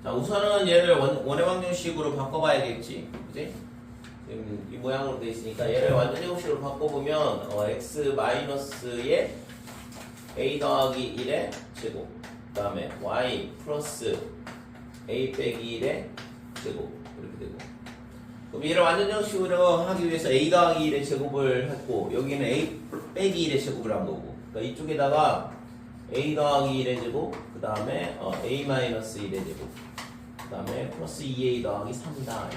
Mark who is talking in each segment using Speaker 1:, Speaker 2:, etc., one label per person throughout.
Speaker 1: 자, 우선은 얘를 원의 방정식으로 바꿔봐야겠지. 그지? 지금 이 모양으로 돼 있으니까 얘를 완전 제곱식으로 바꿔보면 x 마이너스의 a 더하기 1의 제곱, 그 다음에 y 플러스 a 빼기 1의 제곱 이렇게 되고, 그럼 얘를 완전 제곱식으로 하기 위해서 a 더하기 1의 제곱을 했고, 여기는 a 빼기 1의 제곱을 한 거고, 그러니까 이쪽에다가 a 더하기 1의 제곱, 그 다음에 a 마이너스 1의 제곱, 그 다음에 플러스 2a 더하기 3이다.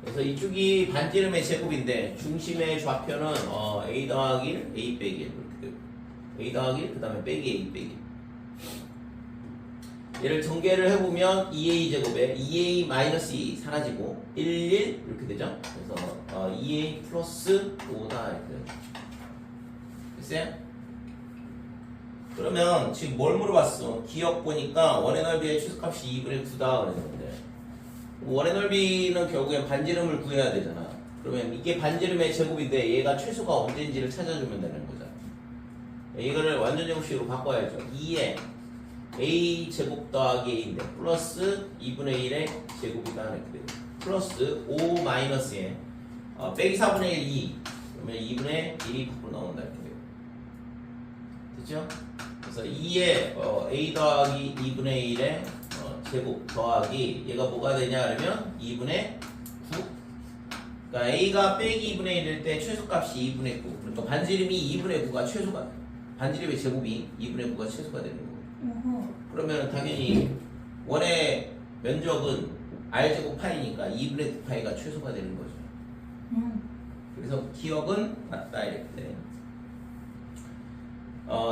Speaker 1: 그래서 이쪽이 반지름의 제곱인데 중심의 좌표는 a 더하기 1, a 빼기 1 이렇게 되고, a 더하기 1, 그 다음에 빼기 a 빼기. 얘를 전개를 해보면 2a 제곱에 2a 마이너스 2 사라지고 1, 1 이렇게 되죠. 그래서 2a 플러스 5다 이렇게 되죠. 됐어요? 그러면 지금 뭘 물어봤어? 기억 보니까 원의 넓이의 최소값이 2분의 9다 그랬는데, 원의 넓이는 결국엔 반지름을 구해야 되잖아. 그러면 이게 반지름의 제곱인데 얘가 최소가 언제인지를 찾아주면 되는 거잖아. 이거를 완전 제곱식으로 바꿔야죠. 2에 a 제곱 더하기 a인데 플러스 2분의 1의 제곱이다 이렇게 돼요. 플러스 5 마이너스에 빼기 4분의 1 2, 그러면 2분의 1이 밖으로 나온다 이렇게 돼요. 됐죠? 그래서 2에 a 더하기 2분의 1의 제곱 더하기 얘가 뭐가 되냐 그러면 2분의 9. 그러니까 a가 빼기 2분의 1일 때 최소값이 2분의 9. 그러니까 반지름이 2분의 9가 최소가, 반지름의 제곱이 2분의 9가 최소가 되는 거고. 그러면 당연히 원의 면적은 r제곱 파이니까 2분의 9 파이가 최소가 되는 거죠. 그래서 기억은 맞다 이렇게 돼.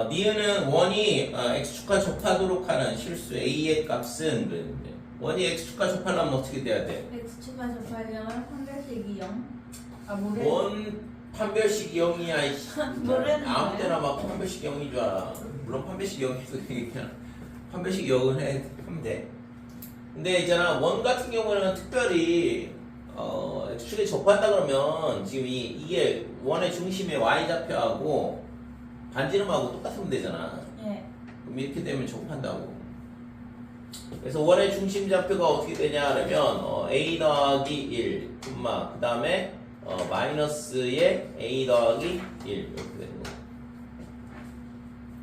Speaker 1: 니은은 원이 x축과 접하도록 하는 실수 a의 값은 그랬는데, 원이 x축과 접하려면 어떻게 돼야 돼?
Speaker 2: x축과 접하려면 판별식이 0. 아 모래.
Speaker 1: 원 판별식이 0이야.
Speaker 2: 모래는
Speaker 1: 아무 때나
Speaker 2: 뭐예요?
Speaker 1: 막 판별식이 0인 줄 알아. 물론 판별식이 0이어도 그냥 판별식이 0을 하면 돼. 근데 있잖아, 원 같은 경우는 특별히 x축에 접한다 그러면 지금 이게 원의 중심의 y좌표하고 반지름하고 똑같으면 되잖아.
Speaker 2: 예.
Speaker 1: 그럼 이렇게 되면 접한다고. 그래서 원의 중심 좌표가 어떻게 되냐 하면 a 더하기 1, 그 다음에 마이너스의 a 더하기 1 이렇게 되는 거고.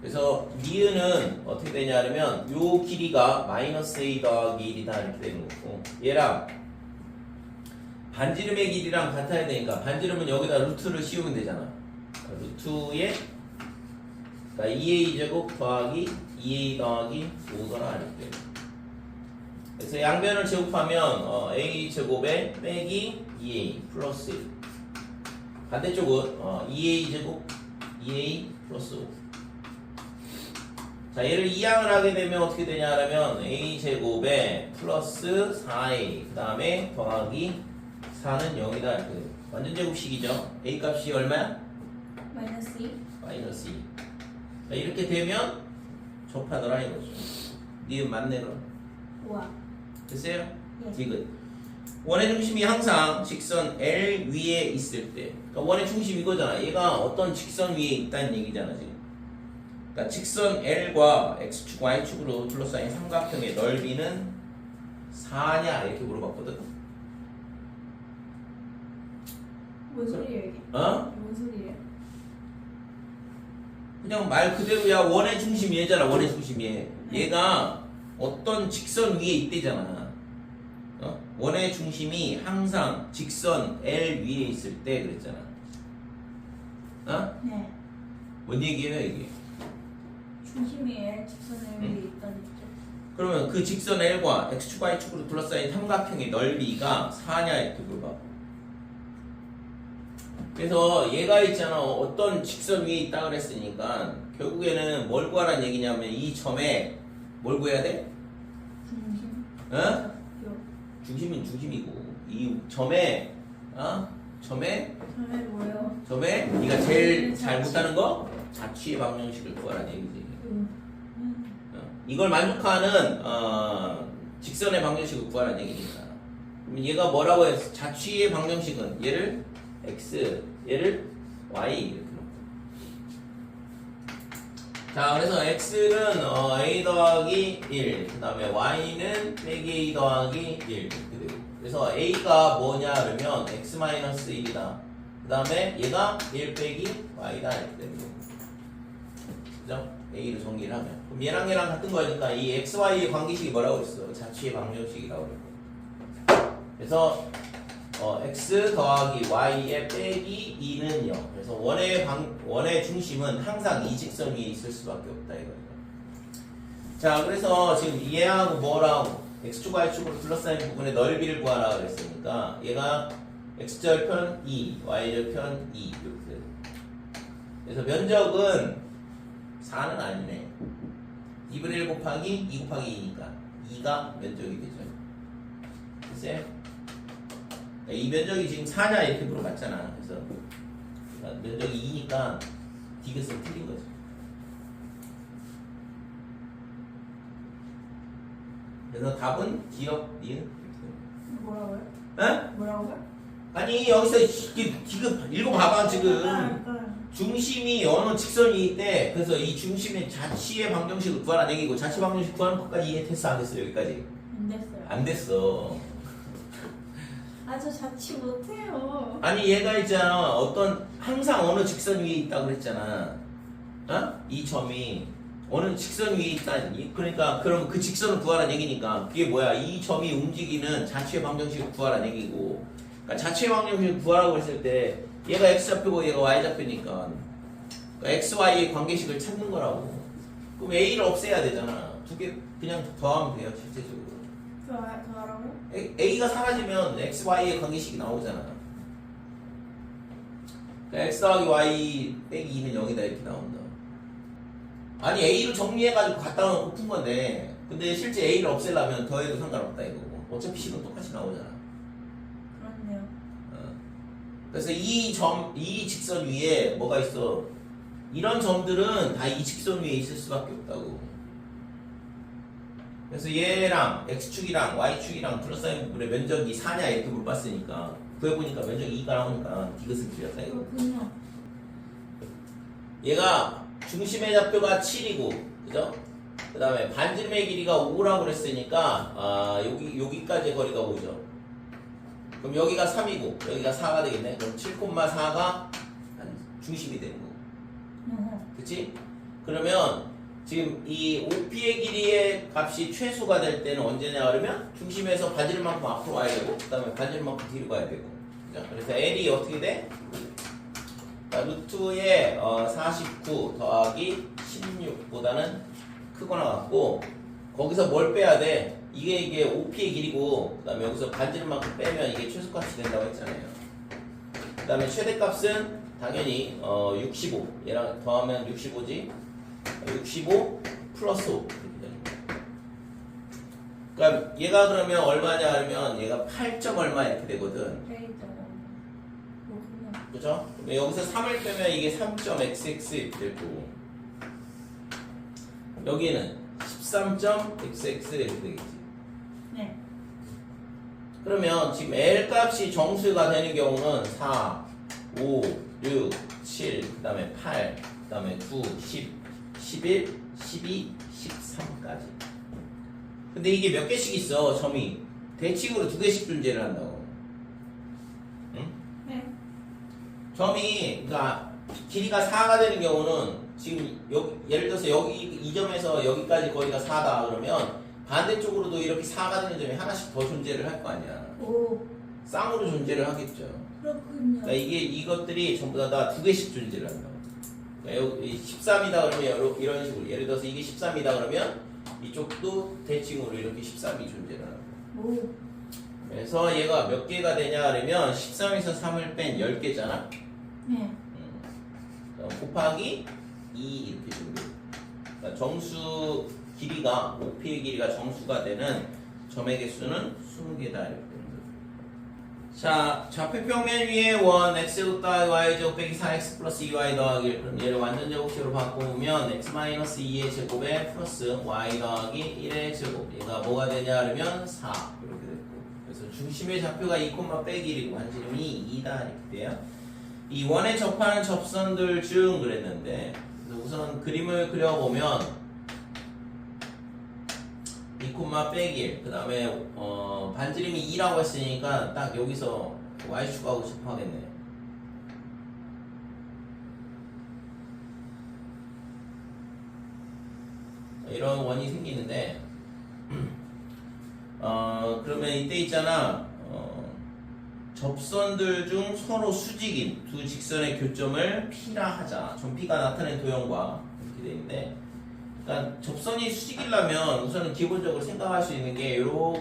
Speaker 1: 그래서 니은은 어떻게 되냐 하면 요 길이가 마이너스 a 더하기 1이다 이렇게 되는 거고, 얘랑 반지름의 길이랑 같아야 되니까 반지름은 여기다 루트를 씌우면 되잖아. 루트에 그러니까 2a 제곱 더하기 2a 더하기 5더라 이렇게. 그래서 양변을 제곱하면 a 제곱에 빼기 2a 플러스 1. 반대쪽은 2a 제곱 2a 플러스 5. 자, 얘를 이항을 하게 되면 어떻게 되냐 하면 a 제곱에 플러스 4a 그 다음에 더하기 4는 0이다 이렇게 돼요. 완전 제곱식이죠. a 값이 얼마야?
Speaker 2: 마이너스 2.
Speaker 1: 마이너스 2. 자, 이렇게 되면 접하더라 이거죠. 니은 맞네 그럼.
Speaker 2: 우와.
Speaker 1: 됐어요?
Speaker 2: 예.
Speaker 1: 디귿. 원의 중심이 항상 직선 L 위에 있을 때, 그러니까 원의 중심 이거잖아. 얘가 어떤 직선 위에 있다는 얘기잖아 지금. 그러니까 직선 L과 x축, y축으로 둘러싸인 삼각형의 넓이는 4냐 이렇게 물어봤거든.
Speaker 2: 뭔 소리예요 이게? 뭔 소리예요?
Speaker 1: 그냥 말 그대로야. 원의 중심 얘잖아. 원의 중심 얘. 얘가 어떤 직선 위에 있대잖아. 원의 중심이 항상 직선 L 위에 있을 때 그랬잖아.
Speaker 2: 네.
Speaker 1: 뭔 얘기예요 이게?
Speaker 2: 중심이 L 직선을 위에 있다는 거죠.
Speaker 1: 그러면 그 직선 L과 x축, y축으로 둘러싸인 삼각형의 넓이가 4냐 이렇게 물어봐. 그래서 얘가 있잖아. 어떤 직선 위에 있다 그랬으니까 결국에는 뭘 구하라는 얘기냐면 이 점에 뭘 구해야 돼?
Speaker 2: 중심.
Speaker 1: 어?
Speaker 2: 요.
Speaker 1: 중심은 중심이고 이 점에 점에 네가 제일 잘 못하는 거 자취의 방정식을 구하라는 얘기지. 이걸 만족하는 직선의 방정식을 구하라는 얘기니까. 그럼 얘가 뭐라고 했어? 자취의 방정식은 얘를 x, 얘를 y 이렇게 놓고. 자, 그래서 x는 a 더하기 1, 그 다음에 y는 빼기 a 더하기 1 이렇게 되고, 그래서 a가 뭐냐 그러면 x 마이너스 1이다. 그 다음에 얘가 1 빼기 y다 이렇게 되는 거고, 그죠? a를 정리를 하면 그럼 얘랑 같은 거니까 이 x, y의 관계식이 뭐라고 했어? 자취의 방정식이라고 그랬고, 그래서 x 더하기 y의 빼기 2는 0. 그래서 원의 중심은 항상 이 직선 위에 있을 수밖에 없다 이거예요. 자, 그래서 지금 얘하고 뭐라고 x축 y축으로 둘러싸인 부분의 넓이를 구하라 그랬으니까 얘가 x절편 2, y절편 2 이렇게 돼요. 그래서 면적은 4는 아니네. 2분의 1 곱하기 2 곱하기 2니까 2가 면적이 되죠. 됐어요? 이 면적이 지금 4냐 이렇게 물어봤잖아. 그래서 면적이 2니까 디귿은 틀린 거죠. 그래서 답은 기억 니은.
Speaker 2: 뭐라고요?
Speaker 1: 에?
Speaker 2: 뭐라고요?
Speaker 1: 아니 여기서 디귿 읽어봐봐 지금. 중심이 어느 직선 위에 있대. 그래서 이 중심의 자취의 방정식을 구하라 얘기고, 자취 방정식 구하는 것까지 이해됐어 안 됐어? 여기까지
Speaker 2: 안 됐어요.
Speaker 1: 안 됐어.
Speaker 2: 저 자취 못해요.
Speaker 1: 아니 얘가 있잖아, 어떤 항상 어느 직선 위에 있다고 그랬잖아. 이 점이 어느 직선 위에 있다. 그러니까 그럼 그 직선을 구하라는 얘기니까 그게 뭐야? 이 점이 움직이는 자취의 방정식을 구하라는 얘기고, 그러니까 자취의 방정식을 구하라고 했을 때 얘가 x좌표고 얘가 y좌표니까 그러니까 x, y의 관계식을 찾는 거라고. 그럼 a를 없애야 되잖아. 두 개 그냥 더하면 돼요 실제적으로.
Speaker 2: 더하라고요?
Speaker 1: a가 사라지면 x, y의 관계식이 나오잖아. 그러니까 x 더하기 y 빼기 2는 0이다 이렇게 나온다. 아니 a를 정리해가지고 갖다 놓고 푼 건데, 근데 실제 a를 없애려면 더해도 상관없다 이거고. 어차피 식은 똑같이 나오잖아.
Speaker 2: 그렇네요.
Speaker 1: 그래서 이 직선 위에 뭐가 있어? 이런 점들은 다 이 직선 위에 있을 수밖에 없다고. 그래서 얘랑 x축이랑 y축이랑 둘러싸인 부분의 면적이 4냐 이렇게 물어봤으니까 구해보니까 면적이 2가 나오니까 디귿을 그렸다 이거.
Speaker 2: 그렇군요.
Speaker 1: 얘가 중심의 좌표가 7이고, 그죠? 그 다음에 반지름의 길이가 5라고 그랬으니까 여기까지의 거리가 5죠. 그럼 여기가 3이고 여기가 4가 되겠네. 그럼 7,4가 중심이 되는 거고. 그치? 그러면 지금 이 OP의 길이의 값이 최소가 될 때는 언제냐 그러면 중심에서 반지름만큼 앞으로 와야 되고, 그 다음에 반지름만큼 뒤로 가야 되고. 그죠? 그래서 L이 어떻게 돼? 루트의 49 더하기 16보다는 크거나 같고, 거기서 뭘 빼야 돼? 이게 OP의 길이고, 그 다음에 여기서 반지름만큼 빼면 이게 최소값이 된다고 했잖아요. 그 다음에 최대값은 당연히 65, 얘랑 더하면 65지. 65 플러스 5 이렇게 되는 거예요. 그러니까 얘가 그러면 얼마냐 하면 얘가 8점 얼마 이렇게 되거든. 그죠? 여기서 3을 빼면 이게 3.xx 이렇게 될 거고, 여기는 13.xx 이렇게 되겠지.
Speaker 2: 네.
Speaker 1: 그러면 지금 L 값이 정수가 되는 경우는 4, 5, 6, 7, 그 다음에 8, 그 다음에 9, 10, 11, 12, 13까지. 근데 이게 몇 개씩 있어, 점이. 대칭으로 2개씩 존재를 한다고. 응?
Speaker 2: 네.
Speaker 1: 점이, 그러니까 길이가 4가 되는 경우는 지금 여기, 예를 들어서 여기 이 점에서 여기까지 거리가 4다 그러면 반대쪽으로도 이렇게 4가 되는 점이 하나씩 더 존재를 할 거 아니야.
Speaker 2: 오.
Speaker 1: 쌍으로 존재를 하겠죠.
Speaker 2: 그렇군요.
Speaker 1: 그러니까 이것들이 전부 다 2개씩 존재를 한다고. 그러니까 여기 13이다 그러면 이런 식으로, 예를 들어서 이게 13이다 그러면 이쪽도 대칭으로 이렇게 13이 존재를 하고.
Speaker 2: 오.
Speaker 1: 그래서 얘가 몇 개가 되냐 그러면 13에서 3을 뺀 10개잖아.
Speaker 2: 네.
Speaker 1: 곱하기 2 이렇게 준비. 그러니까 정수 길이가, OP의 길이가 정수가 되는 점의 개수는 20개다 이렇게 되는 거죠. 자, 좌표평면 위에 원 x 더하기 y제곱 빼기 4x 플러스 2y 더하기 1. 그럼 얘를 완전 제곱식으로 바꾸면 x 마이너스 2의 제곱에 플러스 y 더하기 1의 제곱. 얘가 뭐가 되냐 그러면 4 이렇게 됐고. 그래서 중심의 좌표가 2, 빼기 1이고 반지름이 2다 이렇게 돼요. 이 원에 접하는 접선들 중 그랬는데, 그래서 우선 그림을 그려보면 2, 빼기 그 다음에 반지름이 2라고 했으니까 딱 여기서 y축하고 접하겠네. 이런 원이 생기는데 그러면 이때 있잖아 접선들 중 서로 수직인 두 직선의 교점을 P라 하자. 전 P가 나타낸 도형과 이렇게 되어 있는데, 그러니까 접선이 수직이려면 우선은 기본적으로 생각할 수 있는 게 이렇게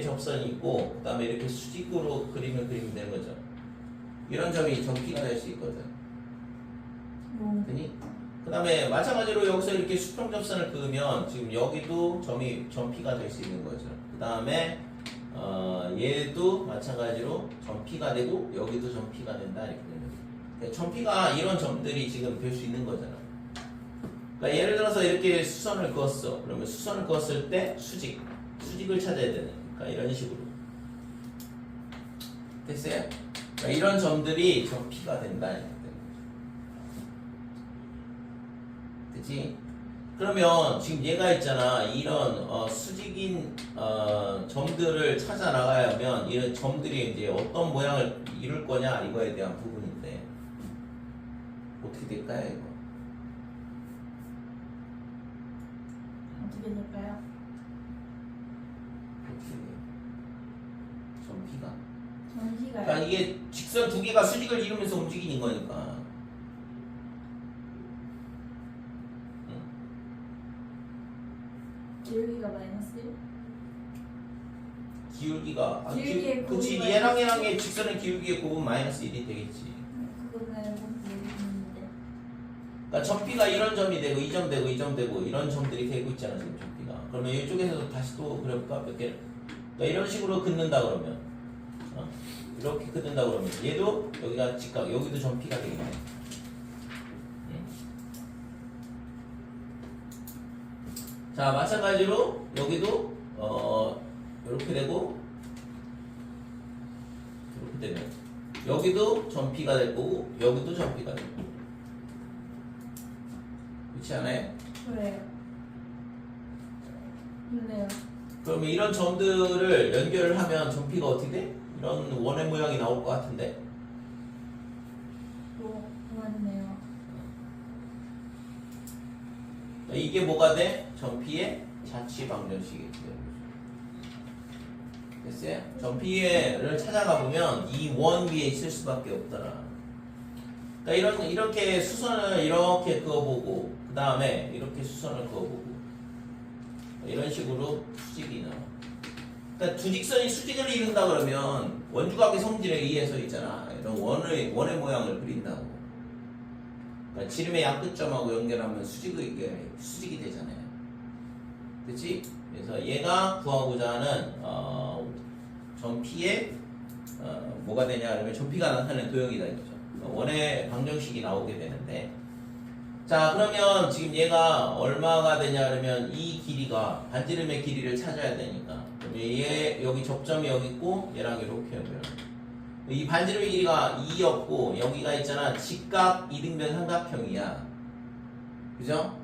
Speaker 1: 접선이 있고 그 다음에 이렇게 수직으로 그림을 그리면 되는 거죠. 이런 점이 전 P가 될 수 있거든. 그 다음에 마찬가지로 여기서 이렇게 수평 접선을 그으면 지금 여기도 점이 전 P가 될 수 있는 거죠. 그 다음에 얘도 마찬가지로 전 P가 되고 여기도 전 P가 된다 이렇게 되는 거죠. 전 P가 이런 점들이 지금 될 수 있는 거잖아. 그러니까 예를 들어서 이렇게 수선을 그었어. 그러면 수선을 그었을 때 수직을 찾아야 되는. 그러니까 이런 식으로 됐어요? 그러니까 이런 점들이 전 P가 된다 이렇게 되는 거죠. 됐지? 그러면 지금 얘가 있잖아. 이런 수직인 점들을 찾아 나가려면 이런 점들이 이제 어떤 모양을 이룰 거냐 이거에 대한 부분인데 어떻게 될까요 이거?
Speaker 2: 어떻게 될까요?
Speaker 1: 어떻게 돼요? 점P가?
Speaker 2: 전시가요.
Speaker 1: 그러니까 이게 직선 두 개가 수직을 이루면서 움직이는 거니까.
Speaker 2: 기울기가 마이너스 1?
Speaker 1: 기울기가
Speaker 2: 기울기의
Speaker 1: 그치
Speaker 2: 곱은
Speaker 1: 얘랑의 직선의 기울기의 곱은 마이너스 1이 되겠지.
Speaker 2: 그거는 알고 모르겠는데.
Speaker 1: 그러니까 점P가 이런 점이 되고 이 점 되고 이 점 되고 이런 점들이 되고 있잖아 지금 점P가. 그러면 이쪽에서도 다시 또 그려볼까 몇 개를. 그러니까 이런 식으로 긋는다 그러면 이렇게 긋는다 그러면 얘도 여기가 직각 여기도 점P가 되겠네. 자 마찬가지로 여기도 이렇게 되고 이렇게 되면 여기도 점P가 될 거고 여기도 점P가 될 거고 그렇지 않아요?
Speaker 2: 그래요. 그래요.
Speaker 1: 그러면 이런 점들을 연결을 하면 점P가 어떻게 돼? 이런 원의 모양이 나올 것 같은데
Speaker 2: 맞네요.
Speaker 1: 이게 뭐가 돼? 점P의 자취 방정식이 돼요. 됐어요? 점P를 찾아가 보면 이 원 위에 있을 수밖에 없더라. 그러니까 이렇게 수선을 이렇게 그어보고 그 다음에 이렇게 수선을 그어보고 이런 식으로 수직이 나와. 그러니까 두 직선이 수직을 이룬다 그러면 원주각의 성질에 의해서 있잖아. 이런 원의 모양을 그린다고. 그러니까 지름의 양끝점하고 연결하면 수직이 되잖아요. 그치? 그래서 얘가 구하고자 하는 점 P의 뭐가 되냐 그러면 점 P가 나타내는 도형이다 이거죠. 원의 방정식이 나오게 되는데 자 그러면 지금 얘가 얼마가 되냐 그러면 이 길이가 반지름의 길이를 찾아야 되니까 그러면 얘 여기 접점이 여기 있고 얘랑 이렇게 연결. 이 반지름의 길이가 2였고 여기가 있잖아 직각 이등변 삼각형이야. 그죠?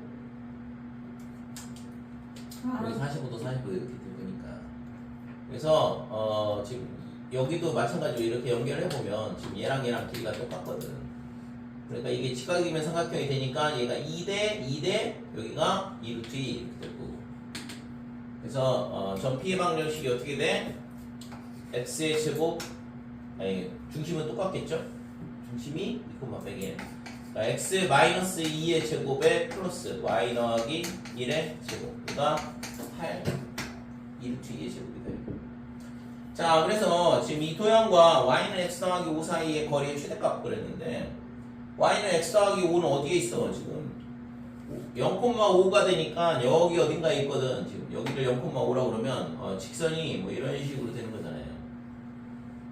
Speaker 1: 여기 45도 45도 이렇게 될 거니까. 그래서 지금 여기도 마찬가지로 이렇게 연결해 보면 지금 얘랑 길이가 똑같거든. 그러니까 이게 직각이면 삼각형이 되니까 얘가 2대 여기가 2루트 2 이렇게 될 거고. 그래서 점 P의 방정식이 어떻게 돼? x의 제곱 아니 중심은 똑같겠죠? 중심이 2, 빼기 그러니까 x 마이너스 2의 제곱에 플러스 y 더하기 1의 제곱가 8 2루트 2의 제곱이 돼요. 자 그래서 지금 이 도형과 y는 x 더하기 5 사이의 거리의 최대값 그랬는데 y는 x 더하기 5는 어디에 있어 지금 0,5가 되니까 여기 어딘가에 있거든. 지금 여기를 0,5라고 그러면 직선이 뭐 이런 식으로 되는 거잖아요.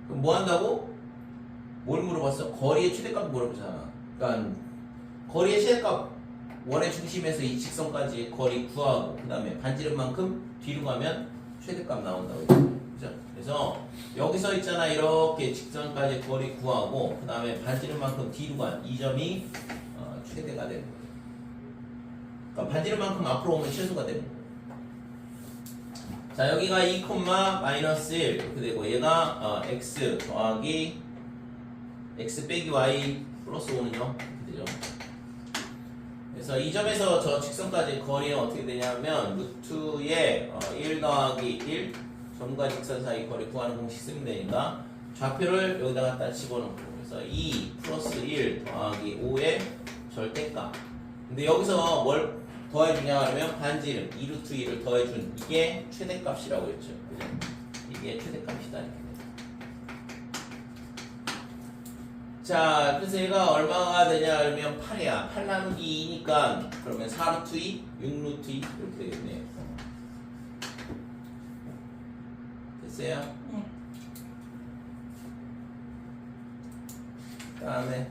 Speaker 1: 그럼 뭐 한다고? 뭘 물어봤어? 거리의 최대값 물어보잖아. 그러니까 거리의 최대값 원의 중심에서 이 직선까지 거리 구하고 그 다음에 반지름만큼 뒤로 가면 최대값 나온다고 그죠? 그래서 여기서 있잖아 이렇게 직선까지 거리 구하고 그 다음에 반지름만큼 뒤로 간 이 점이 최대가 되는 거예요. 그러니까 반지름만큼 앞으로 오면 최소가 되는 거예요. 자, 여기가 2, 마이너스 1 이렇게 되고 얘가 x 더하기 x 빼기 y 플러스 5는요 이렇게 되죠. 그래서 이 점에서 저 직선까지 거리는 어떻게 되냐면 루트의 1 더하기 1 점과 직선 사이 거리 구하는 공식 쓰면 되니까 좌표를 여기다 갖다 집어넣고 그래서 2 플러스 1 더하기 5의 절대값. 근데 여기서 뭘 더해주냐 하면 반지름 2루트 2를 더해준 이게 최대값이라고 했죠. 그죠? 이게 최대값이다 이렇게 돼요. 자, 그래서 얘가 얼마가 되냐 하면 8이야. 8 나누기 2니까 그러면 4루트 2, 6루트 2 이렇게 되겠네요. 됐어요?
Speaker 2: 네.
Speaker 1: 그 다음에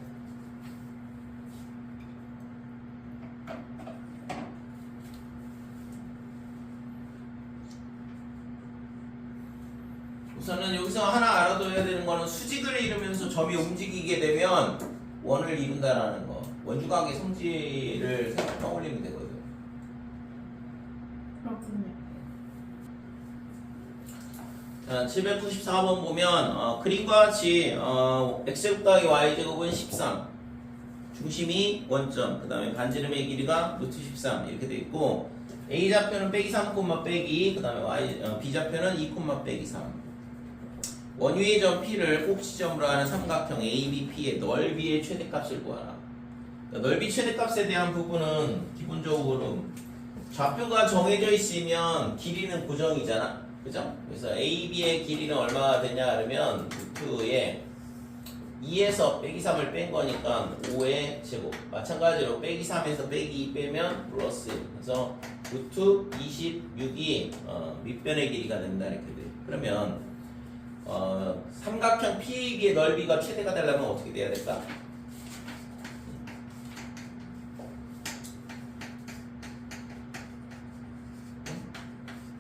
Speaker 1: 우선은 여기서 하나 알아둬야 되는 거는 수직을 이루면서 점이 움직이게 되면 원을 이룬다라는 거. 원주각의 성질을 생각 떠올리면 되거든.
Speaker 2: 그렇군요.
Speaker 1: 자, 794번 보면 그림과 같이 x제곱 더하기 y제곱은 13 중심이 원점 그 다음에 반지름의 길이가 루트 13 이렇게 돼 있고 a좌표는 빼기 3, 빼기 그 다음에 b좌표는 2, 빼기 3 원위의 점 P를 꼭지점으로 하는 삼각형 ABP의 넓이의 최대값을 구하라. 넓이 최대값에 대한 부분은 기본적으로 좌표가 정해져 있으면 길이는 고정이잖아. 그죠? 그래서 AB의 길이는 얼마가 되냐 하면 루트에 2에서 빼기 3을 뺀 거니까 5의 제곱. 마찬가지로 빼기 3에서 빼기 2 빼면 플러스 1. 그래서 루트 26이 밑변의 길이가 된다 이렇게 돼. 그러면 삼각형 PAB의 넓이가 최대가 되려면 어떻게 돼야 될까?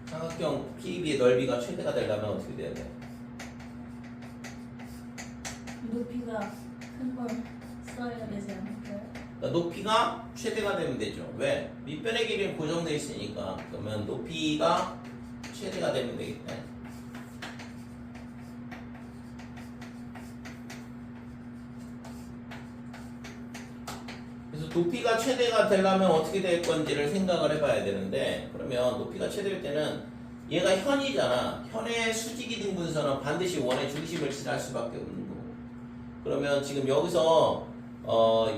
Speaker 1: 삼각형 PAB의 넓이가 최대가 되려면 어떻게 돼야 돼?
Speaker 2: 높이가 큰 걸 써야 되지 않을까요?
Speaker 1: 그러니까 높이가 최대가 되면 되죠. 왜? 밑변의 길이는 고정되어 있으니까. 그러면 높이가 최대가 되면 되겠네. 그래서 높이가 최대가 되려면 어떻게 될 건지를 생각을 해봐야 되는데 그러면 높이가 최대일 때는 얘가 현이잖아. 현의 수직이 등분선은 반드시 원의 중심을 칠할 수밖에 없는 거고 그러면 지금 여기서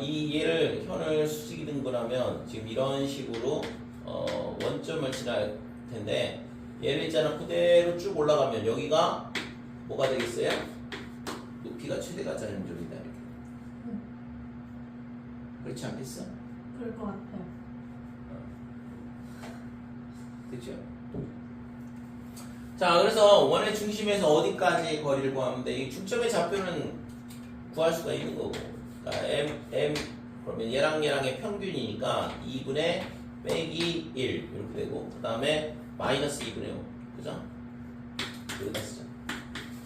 Speaker 1: 이 얘를 현을 수직이 등분하면 지금 이런 식으로 원점을 칠할 텐데 얘를 있잖아 그대로 쭉 올라가면 여기가 뭐가 되겠어요? 높이가 최대가 되는 점이다 이렇게. 그렇지 않겠어?
Speaker 2: 그럴 것 같아요.
Speaker 1: 그렇죠? 자, 그래서 원의 중심에서 어디까지 거리를 구하면 돼? 이 중점의 좌표는 구할 수가 있는 거고. 그러니까 m 그러면 얘랑의 평균이니까 2분의 빼기 1 이렇게 되고 그 다음에 마이너스 2분의 5 그죠? 여기다 쓰자.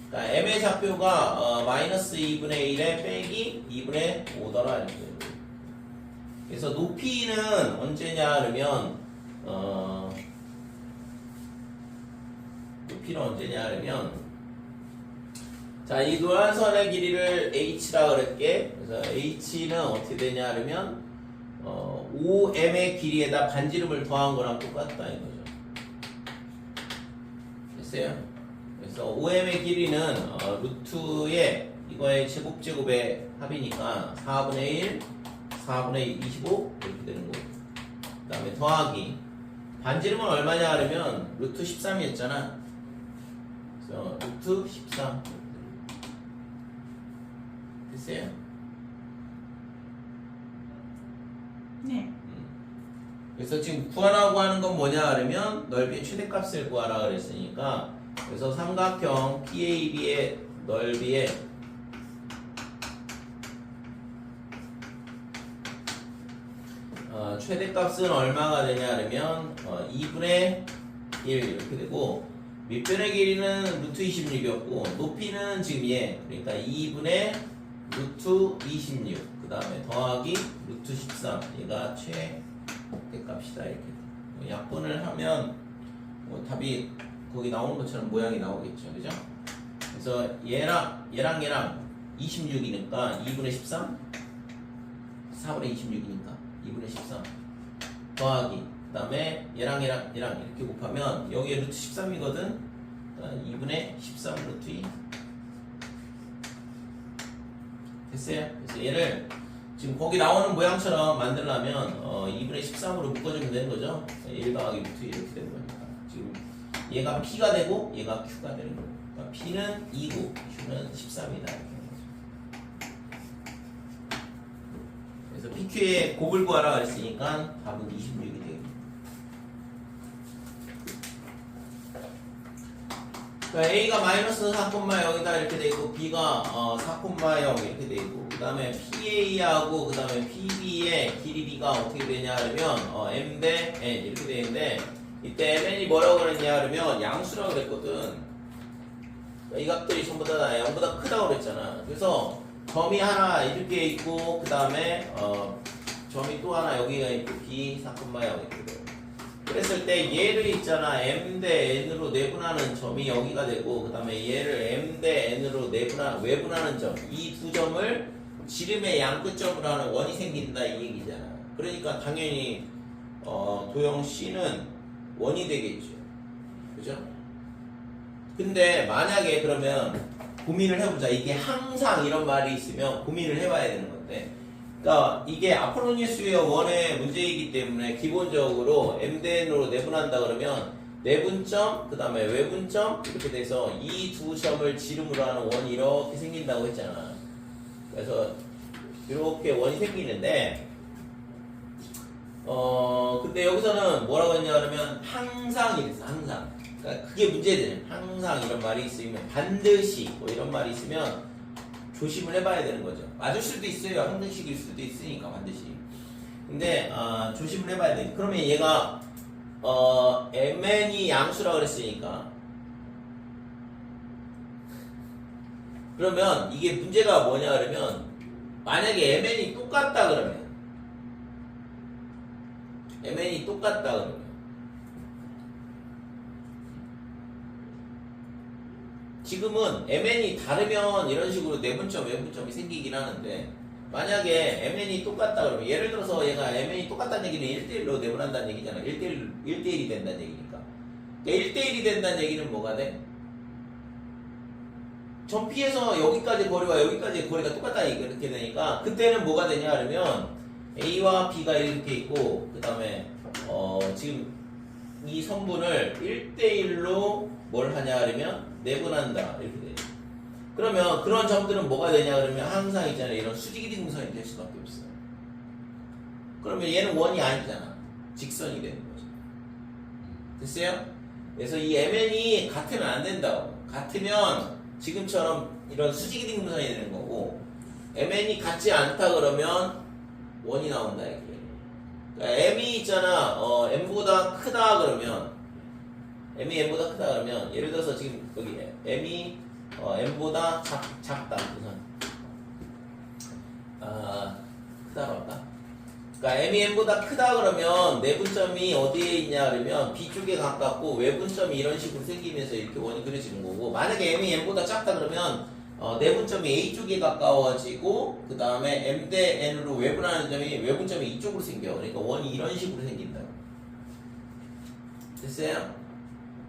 Speaker 1: 그러니까 m의 좌표가 마이너스 2분의 1에 빼기 2분의 5더라 이렇게 되고 그래서 높이는 언제냐 그러면 높이는 언제냐 그러면 자, 이 노란선의 길이를 h라 그럴게. 그래서 h는 어떻게 되냐 그러면 5m의 길이에다 반지름을 더한 거랑 똑같다 이거죠. 됐어요? 그래서 5m의 길이는 루트의 이거의 제곱의 합이니까 4분의 1 4분의 25 이렇게 되는 거고 그 다음에 더하기 반지름은 얼마냐 하려면 루트 13이었잖아 그래서 루트 13 됐어요?
Speaker 2: 네.
Speaker 1: 그래서 지금 구하라고 하는 건 뭐냐 하려면 넓이의 최대값을 구하라 그랬으니까 그래서 삼각형 PAB의 넓이의 최대값은 얼마가 되냐 하면 2분의 1 이렇게 되고 밑변의 길이는 루트 26이었고 높이는 지금 얘 그러니까 2분의 루트 26 그 다음에 더하기 루트 13 얘가 최대값이다 이렇게 약분을 하면 뭐 답이 거기 나오는 것처럼 모양이 나오겠죠, 그죠? 그래서 얘랑 26이니까 2분의 13 4분의 26이니까 2분의 13 더하기 그 다음에 얘랑 이렇게 곱하면 여기에 루트 13이거든 2분의 13 루트 2 됐어요? 그래서 얘를 지금 거기 나오는 모양처럼 만들려면 2분의 13으로 묶어주면 되는 거죠. 1 더하기 루트 2 이렇게 되는 거니까 지금 얘가 P가 되고 얘가 Q가 되는 거예요. 그러니까 P는 2고 Q는 13이다 이렇게 되는 거죠. 그래서 PQ의 곱을 구하라 그랬으니까 답은 26이 되겠습니다. 그러니까 A가 마이너스 4,0 이렇게 돼 있고 B가 4,0 이렇게 돼 있고 그 다음에 PA하고 그 다음에 PB의 길이 B가 어떻게 되냐 하면 M 대 N 이렇게 돼 있는데 이때 MN이 뭐라고 그랬냐 하면 양수라고 그랬거든. 그러니까 이 값들이 전부 다 0보다 크다고 그랬잖아. 그래서 점이 하나 이렇게 있고 그 다음에 점이 또 하나 여기가 있고 B 4,0 이렇게 돼요. 그랬을 때 얘를 있잖아 M 대 N으로 내분하는 점이 여기가 되고 그 다음에 얘를 M 대 N으로 외분하는 점 이 두 점을 지름의 양끝점으로 하는 원이 생긴다 이 얘기잖아. 그러니까 당연히 도형 C는 원이 되겠죠, 그죠? 근데 만약에 그러면 고민을 해보자. 이게 항상 이런 말이 있으면 고민을 해봐야 되는 건데 그러니까 이게 아폴로니우스의 원의 문제이기 때문에 기본적으로 M 대 N으로 내분한다 그러면 내분점 그 다음에 외분점 이렇게 돼서 이 두 점을 지름으로 하는 원이 이렇게 생긴다고 했잖아. 그래서 이렇게 원이 생기는데 근데 여기서는 뭐라고 했냐 그러면 항상 이랬어. 항상. 그러니까 그게 문제되는 항상 이런 말이 있으면 반드시 뭐 이런 말이 있으면 조심을 해봐야 되는 거죠. 맞을 수도 있어요. 항등식일 수도 있으니까 반드시. 근데 조심을 해봐야 돼. 그러면 얘가 MN이 양수라고 그랬으니까 그러면 이게 문제가 뭐냐 그러면 만약에 MN이 똑같다 그러면 지금은 MN이 다르면 이런 식으로 내분점, 외분점이 생기긴 하는데 만약에 MN이 똑같다 그러면 예를 들어서 얘가 MN이 똑같다는 얘기는 1대1로 내분한다는 얘기잖아. 1대1이 된다는 얘기니까. 그러니까 1대1이 된다는 얘기는 뭐가 돼? 점 P에서 여기까지 거리와 여기까지 거리가 똑같다 이렇게 되니까 그때는 뭐가 되냐 하면 A와 B가 이렇게 있고 그 다음에 지금 이 성분을 1대1로 뭘 하냐 하면 내분한다 이렇게 돼요. 그러면 그런 점들은 뭐가 되냐 그러면 항상 있잖아요. 이런 수직이 등분선이 될 수밖에 없어요. 그러면 얘는 원이 아니잖아. 직선이 되는 거죠. 됐어요? 그래서 이 MN이 같으면 안 된다고. 같으면 지금처럼 이런 수직이 등분선이 되는 거고 MN이 같지 않다 그러면 원이 나온다 이게. 그러니까 M이 있잖아. M보다 크다 그러면 M이 M보다 크다 그러면 예를 들어서 지금 여기 M이 M보다 작다 우선 크다로 할까? 그러니까 M이 M보다 크다 그러면 내분점이 어디에 있냐 그러면 B 쪽에 가깝고 외분점이 이런 식으로 생기면서 이렇게 원이 그려지는 거고 만약에 M이 M보다 작다 그러면 내분점이 A 쪽에 가까워지고 그 다음에 M 대 N으로 외분하는 점이 외분점이 이쪽으로 생겨. 그러니까 원이 이런 식으로 생긴다. 됐어요?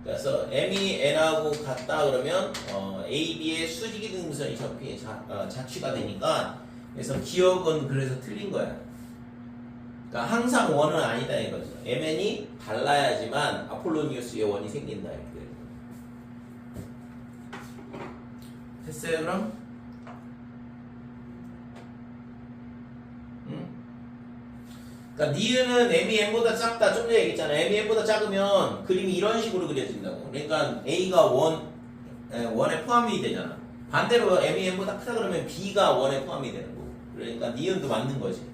Speaker 1: 그래서 M이 N하고 같다 그러면 A, B의 수직이 등분선이 자취가 되니까 그래서 기억은 그래서 틀린 거야. 그러니까 항상 원은 아니다 이거죠. MN이 달라야지만 아폴로니우스의 원이 생긴다 이렇게. 됐어요 그럼? 그러니까 니은은 M이 N보다 작다. 좀 전에 얘기했잖아. M이 N보다 작으면 그림이 이런 식으로 그려진다고. 그러니까 A가 원에 포함이 되잖아. 반대로 M이 N보다 크다 그러면 B가 원에 포함이 되는 거고. 그러니까 니은도 맞는 거지.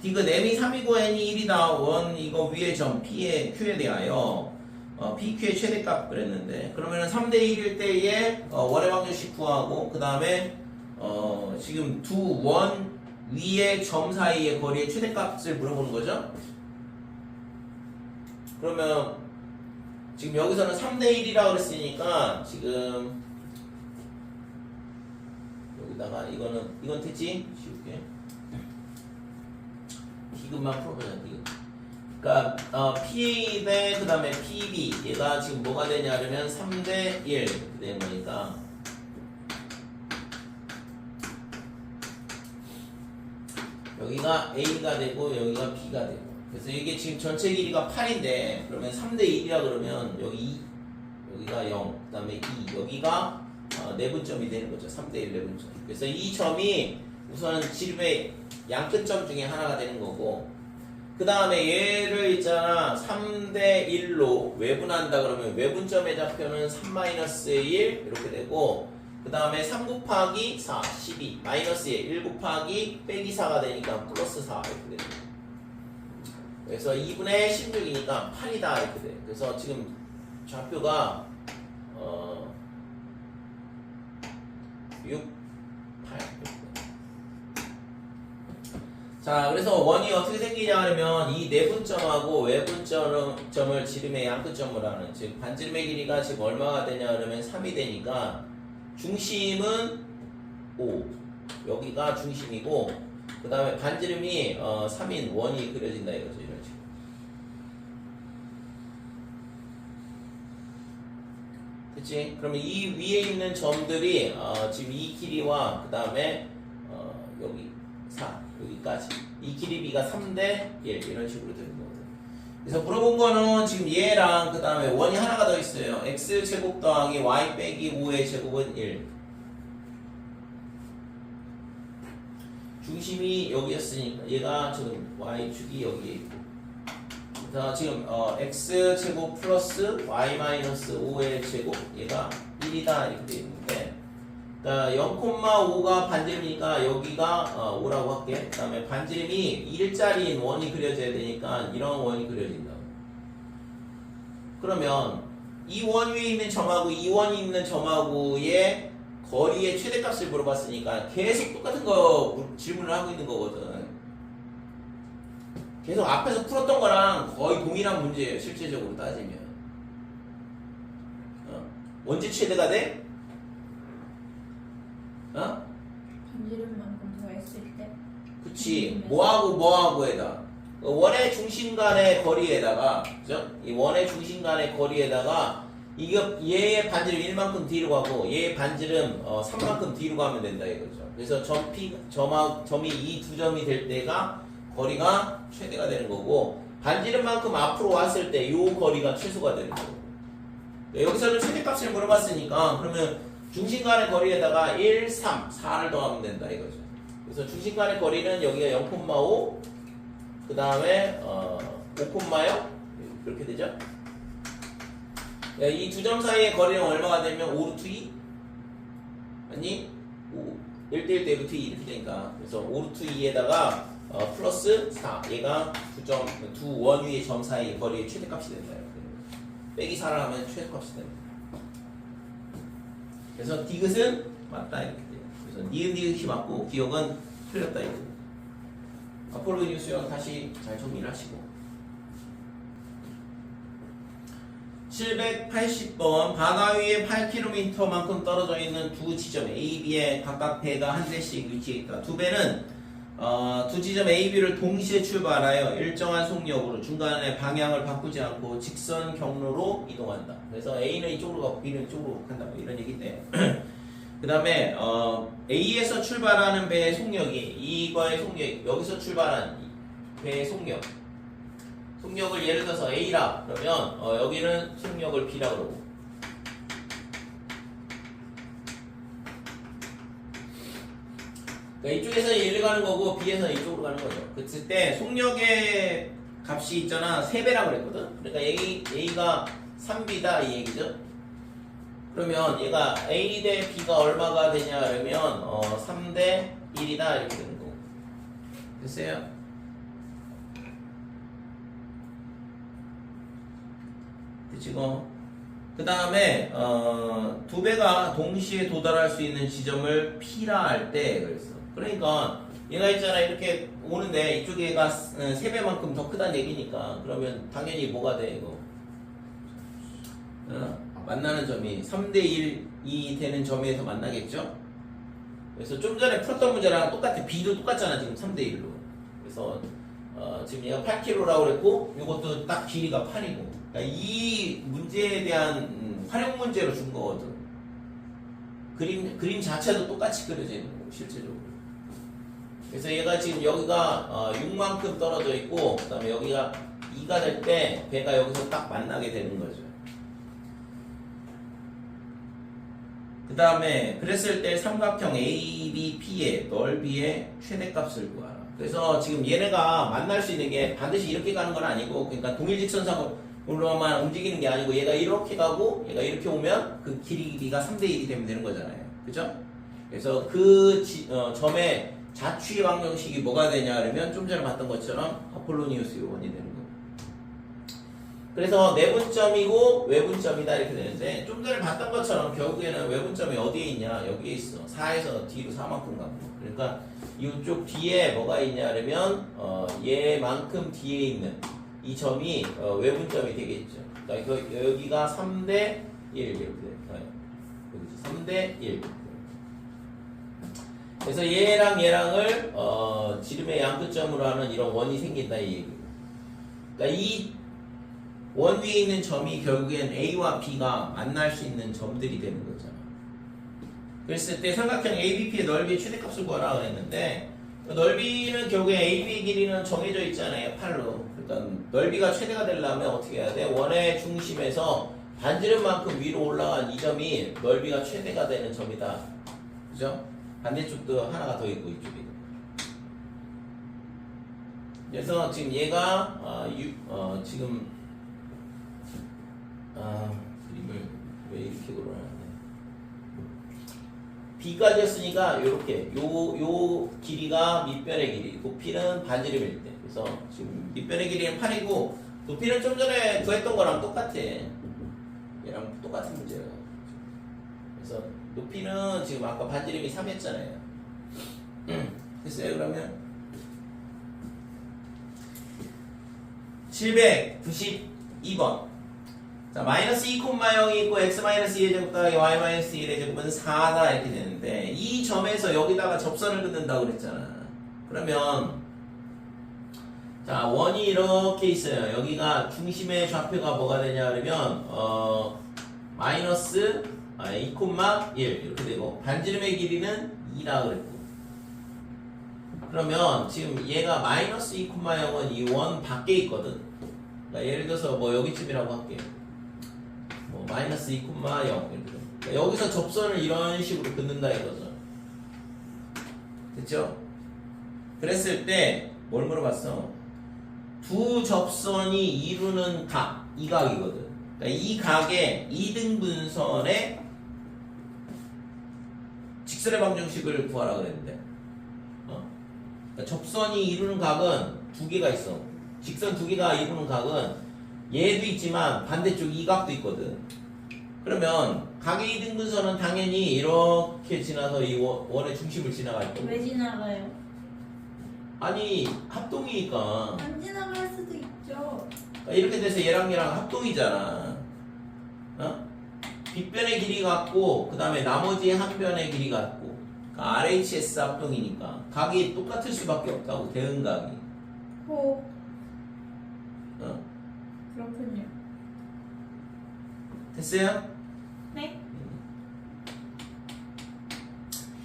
Speaker 1: 디귿 M이 3이고 N이 1이다. 원 이거 위에 점 P의 Q에 대하여 PQ의 최대값 그랬는데 그러면은 3대 1일 때에 원의 확률식 구하고 그 다음에 지금 두 원 위에 점 사이의 거리의 최대값을 물어보는 거죠. 그러면 지금 여기서는 3대 1이라고 그랬으니까 지금 여기다가 이건 됐지? 쉬울게. 디귿만 풀어보자. 디귿. 그러니까 P 대 그다음에 PB 얘가 지금 뭐가 되냐 그러면 3대 1 이렇게 되는 거니까 여기가 A가 되고 여기가 B가 되고 그래서 이게 지금 전체 길이가 8인데 그러면 3대 1이라 그러면 여기 2 여기가 0 그다음에 2 여기가 내분점이 되는 거죠. 3대 1 내분점. 그래서 이 점이 우선 지름의 양끝점 중에 하나가 되는 거고 그 다음에 얘를 있잖아 3대 1로 외분한다 그러면 외분점의 좌표는 3-1 이렇게 되고 그 다음에 3 곱하기 4 12 마이너스 1 곱하기 빼기 4가 되니까 플러스 4 이렇게 되는 거예요. 그래서 2분의 16이니까 8이다 이렇게 돼. 그래서 지금 좌표가 6, 8 자, 그래서 원이 어떻게 생기냐 하면 이 내분점하고 외분점을 지름의 양끝점으로 하는 즉 반지름의 길이가 지금 얼마가 되냐 그러면 3이 되니까 중심은 5 여기가 중심이고 그 다음에 반지름이 3인 원이 그려진다 이거죠. 이런 식으로. 됐지? 그러면 이 위에 있는 점들이 지금 이 길이와 그 다음에 여기 4 여기까지 이 길이 B가 3대 1 이런 식으로 되는 거거든. 그래서 물어본 거는 지금 얘랑 그 다음에 원이 하나가 더 있어요. x제곱 더하기 y 빼기 5의 제곱은 1 중심이 여기였으니까 얘가 지금 y축이 여기에 있고 자 지금 x제곱 플러스 y 마이너스 5의 제곱 얘가 1이다 이렇게 되어 있는데 그러니까 0,5가 반지름이니까 여기가 5라고 할게. 그 다음에 반지름이 1짜리인 원이 그려져야 되니까 이런 원이 그려진다. 그러면 이 원 위에 있는 점하고 이 원이 있는 점하고의 거리의 최대값을 물어봤으니까 계속 똑같은 거 질문을 하고 있는 거거든. 계속 앞에서 풀었던 거랑 거의 동일한 문제예요. 실제적으로 따지면. 언제 최대가 돼?
Speaker 2: 반지름만큼 더했을 때
Speaker 1: 그치. 뭐하고에다 원의 중심 간의 거리에다가 그죠? 이 원의 중심 간의 거리에다가 이거 얘의 반지름 1만큼 뒤로 가고 얘의 반지름 3만큼 뒤로 가면 된다 이거죠. 그래서 점이 이 두 점이 될 때가 거리가 최대가 되는 거고 반지름만큼 앞으로 왔을 때 이 거리가 최소가 되는 거고 여기서는 최대값을 물어봤으니까 그러면 중심 간의 거리에다가 1, 3, 4를 더하면 된다 이거죠. 그래서 중심 간의 거리는 여기가 0,5 그 다음에 5,0 이렇게 되죠. 이 두 점 사이의 거리는 얼마가 되면 5루트 2 아니 1대1 대 루트 2 이렇게 되니까 그래서 5루트 2에다가 플러스 4 얘가 두 원 위의 점 사이의 거리의 최대값이 된다 이렇게. 빼기 4를 하면 최대값이 됩니다. 그래서 디귿은 맞다 이렇게 돼요. 그래서 니은이 맞고 기억은 틀렸다 이거. 앞으로 이 수영 다시 잘 정리를 하시고 780번 바다 위에 8km만큼 떨어져 있는 두 지점 A, B에 각각 배가 한 대씩 위치해 있다. 두 배는 두 지점 A, B를 동시에 출발하여 일정한 속력으로 중간에 방향을 바꾸지 않고 직선 경로로 이동한다. 그래서 A는 이쪽으로 가고 B는 이쪽으로 간다. 뭐 이런 얘기인데 그 다음에 A에서 출발하는 배의 속력이 이거의 속력 여기서 출발한 배의 속력을 예를 들어서 A라 그러면 여기는 속력을 B라 그러고 그러니까 이쪽에서는 얘를 가는 거고 B에서는 이쪽으로 가는 거죠. 그랬을 때 속력의 값이 있잖아 3배라고 그랬거든. 그러니까 A가 3B다 이 얘기죠. 그러면 얘가 A 대 B가 얼마가 되냐 그러면 3대 1이다 이렇게 되는 거고 됐어요? 지금 그 다음에 두 배가 동시에 도달할 수 있는 지점을 P라 할 때 그랬어. 그러니까 얘가 있잖아 이렇게 오는데 이쪽에 얘가 3배만큼 더 크다는 얘기니까 그러면 당연히 뭐가 돼 이거 만나는 점이 3대1이 되는 점에서 만나겠죠. 그래서 좀 전에 풀었던 문제랑 똑같아. B도 똑같잖아 지금 3대1로. 그래서 지금 얘가 8kg라고 그랬고 이것도 딱 길이가 8이고 그러니까 이 문제에 대한 활용 문제로 준 거거든. 그림 자체도 똑같이 그려져 있는 거고 실제적으로. 그래서 얘가 지금 여기가 6만큼 떨어져 있고 그 다음에 여기가 2가 될 때 배가 여기서 딱 만나게 되는 거죠. 그 다음에 그랬을 때 삼각형 ABP의 넓이의 최대값을 구하라. 그래서 지금 얘네가 만날 수 있는 게 반드시 이렇게 가는 건 아니고 그러니까 동일직선상으로만 움직이는 게 아니고 얘가 이렇게 가고 얘가 이렇게 오면 그 길이가 3대1이 되면 되는 거잖아요. 그죠? 그래서 그 점의 자취 방정식이 뭐가 되냐 그러면 좀 전에 봤던 것처럼 아폴로니우스 요원이 되는 거예요. 그래서 내분점이고 외분점이다 이렇게 되는데 좀 전에 봤던 것처럼 결국에는 외분점이 어디에 있냐 여기에 있어. 4에서 D로 4만큼 가고 그러니까 이쪽 뒤에 뭐가 있냐 그러면 얘만큼 뒤에 있는 이 점이 외분점이 되겠죠. 그러니까 여기가 3대 1 이렇게 돼요. 여기서 3대 1 그래서 얘랑 얘랑을 지름의 양끝점으로 하는 이런 원이 생긴다 이 얘기예요. 그러니까 이 원 위에 있는 점이 결국엔 A와 B가 만날 수 있는 점들이 되는 거잖아. 그랬을 때 삼각형 ABP의 넓이의 최대값을 구하라 그랬는데 넓이는 결국에 AB의 길이는 정해져 있잖아요. 8로. 그러니까 넓이가 최대가 되려면 어떻게 해야 돼? 원의 중심에서 반지름만큼 위로 올라간 이 점이 넓이가 최대가 되는 점이다. 그죠? 반대쪽도 하나가 더 있고 이쪽에. 그래서 지금 얘가 지금 그림을 왜 이렇게 그려놨네. B까지였으니까 요렇게 요 길이가 밑변의 길이, 높이는 반지름일 때. 그래서 지금 밑변의 길이는 8이고 높이는 좀 전에 구했던 거랑 똑같아. 얘랑 똑같은 문제예요. 그래서 높이는 지금 아까 반지름이 3이었잖아요. 됐어요? 그러면 792번. 자, 마이너스 2,0이 있고 x 마이너스 2의 제곱 더하기 y 마이너스 1의 제곱은 4다 이렇게 되는데 이 점에서 여기다가 접선을 긋는다고 그랬잖아. 그러면 자, 원이 이렇게 있어요. 여기가 중심의 좌표가 뭐가 되냐 그러면 마이너스 2,1 이렇게 되고 반지름의 길이는 2라 그랬고 그러면 지금 얘가 마이너스 2,0은 이 원 밖에 있거든. 그러니까 예를 들어서 뭐 여기쯤이라고 할게요. 뭐 마이너스 2,0 이렇게. 그러니까 여기서 접선을 이런 식으로 긋는다 이거죠. 됐죠? 그랬을 때 뭘 물어봤어? 두 접선이 이루는 각, 이 각이거든. 그러니까 이 각의 2등분선의 직선의 방정식을 구하라 그랬는데 그러니까 접선이 이루는 각은 두 개가 있어. 직선 두 개가 이루는 각은 얘도 있지만 반대쪽 이 각도 있거든. 그러면 각의 2등분선은 당연히 이렇게 지나서 이 원의 중심을 지나갈 거고.
Speaker 2: 왜 지나가요?
Speaker 1: 아니 합동이니까.
Speaker 2: 안 지나갈 수도 있죠.
Speaker 1: 그러니까 이렇게 돼서 얘랑 합동이잖아. 빗변의 길이 같고 그 다음에 나머지 한 변의 길이 같고 그러니까 RHS 합동이니까 각이 똑같을 수밖에 없다고. 대응각이.
Speaker 2: 그렇군요.
Speaker 1: 됐어요?
Speaker 2: 네?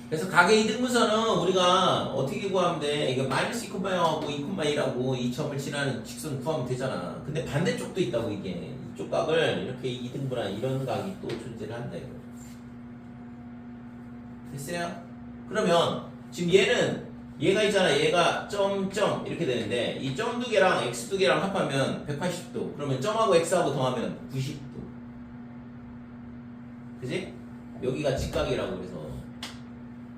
Speaker 1: 그래서 각의 2등분선은 우리가 어떻게 구하면 돼? 이거 마이너스 2,0하고 2,1하고 이 점을 지나는 직선 구하면 되잖아. 근데 반대쪽도 있다고 이게. 이쪽 각을 이렇게 2등분한 이런 각이 또 존재를 한다 이거. 됐어요? 그러면 지금 얘가 있잖아. 얘가 점점 이렇게 되는데 이 점 두 개랑 x 두 개랑 합하면 180도. 그러면 점하고 x하고 더하면 90도. 그지? 여기가 직각이라고 그래서.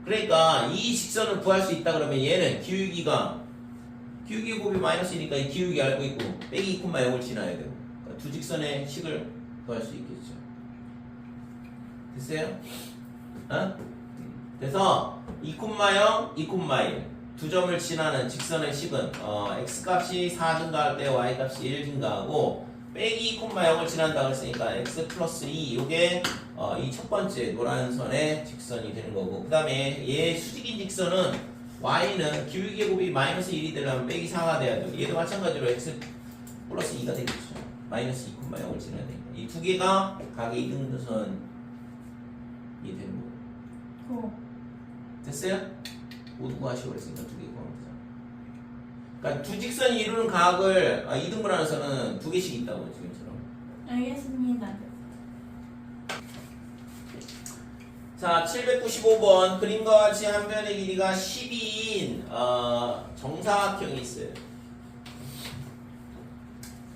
Speaker 1: 그러니까 이 직선을 구할 수 있다 그러면 얘는 기울기가 곱이 마이너스니까 이 기울기 알고 있고 빼기 2,0을 지나야 되고 그러니까 두 직선의 식을 구할 수 있겠죠. 됐어요? 그래서 2,0, 2,1 두 점을 지나는 직선의 식은 x값이 4 증가할 때 y값이 1 증가하고 빼기 2,0을 지난다고 했으니까 x 플러스 2 요게 이 첫 번째 노란 선의 직선이 되는 거고 그 다음에 얘 수직인 직선은 y는 기울기제곱이 마이너스 1이 되려면 빼기 4가 돼야 돼요. 얘도 마찬가지로 x 플러스 2가 되겠죠. 마이너스 2,0을 지나야 되니까 이 두 개가 각의 이등분선이 되는 거고 됐어요? 모두 구하시고 그랬으니까 두 개 구하면 되잖아. 그러니까 두 직선이 이루는 각을 이등분하는 선은 두 개씩 있다고 지금처럼.
Speaker 2: 알겠습니다.
Speaker 1: 자, 795번 그림과 같이 한 변의 길이가 12인 정사각형이 있어요.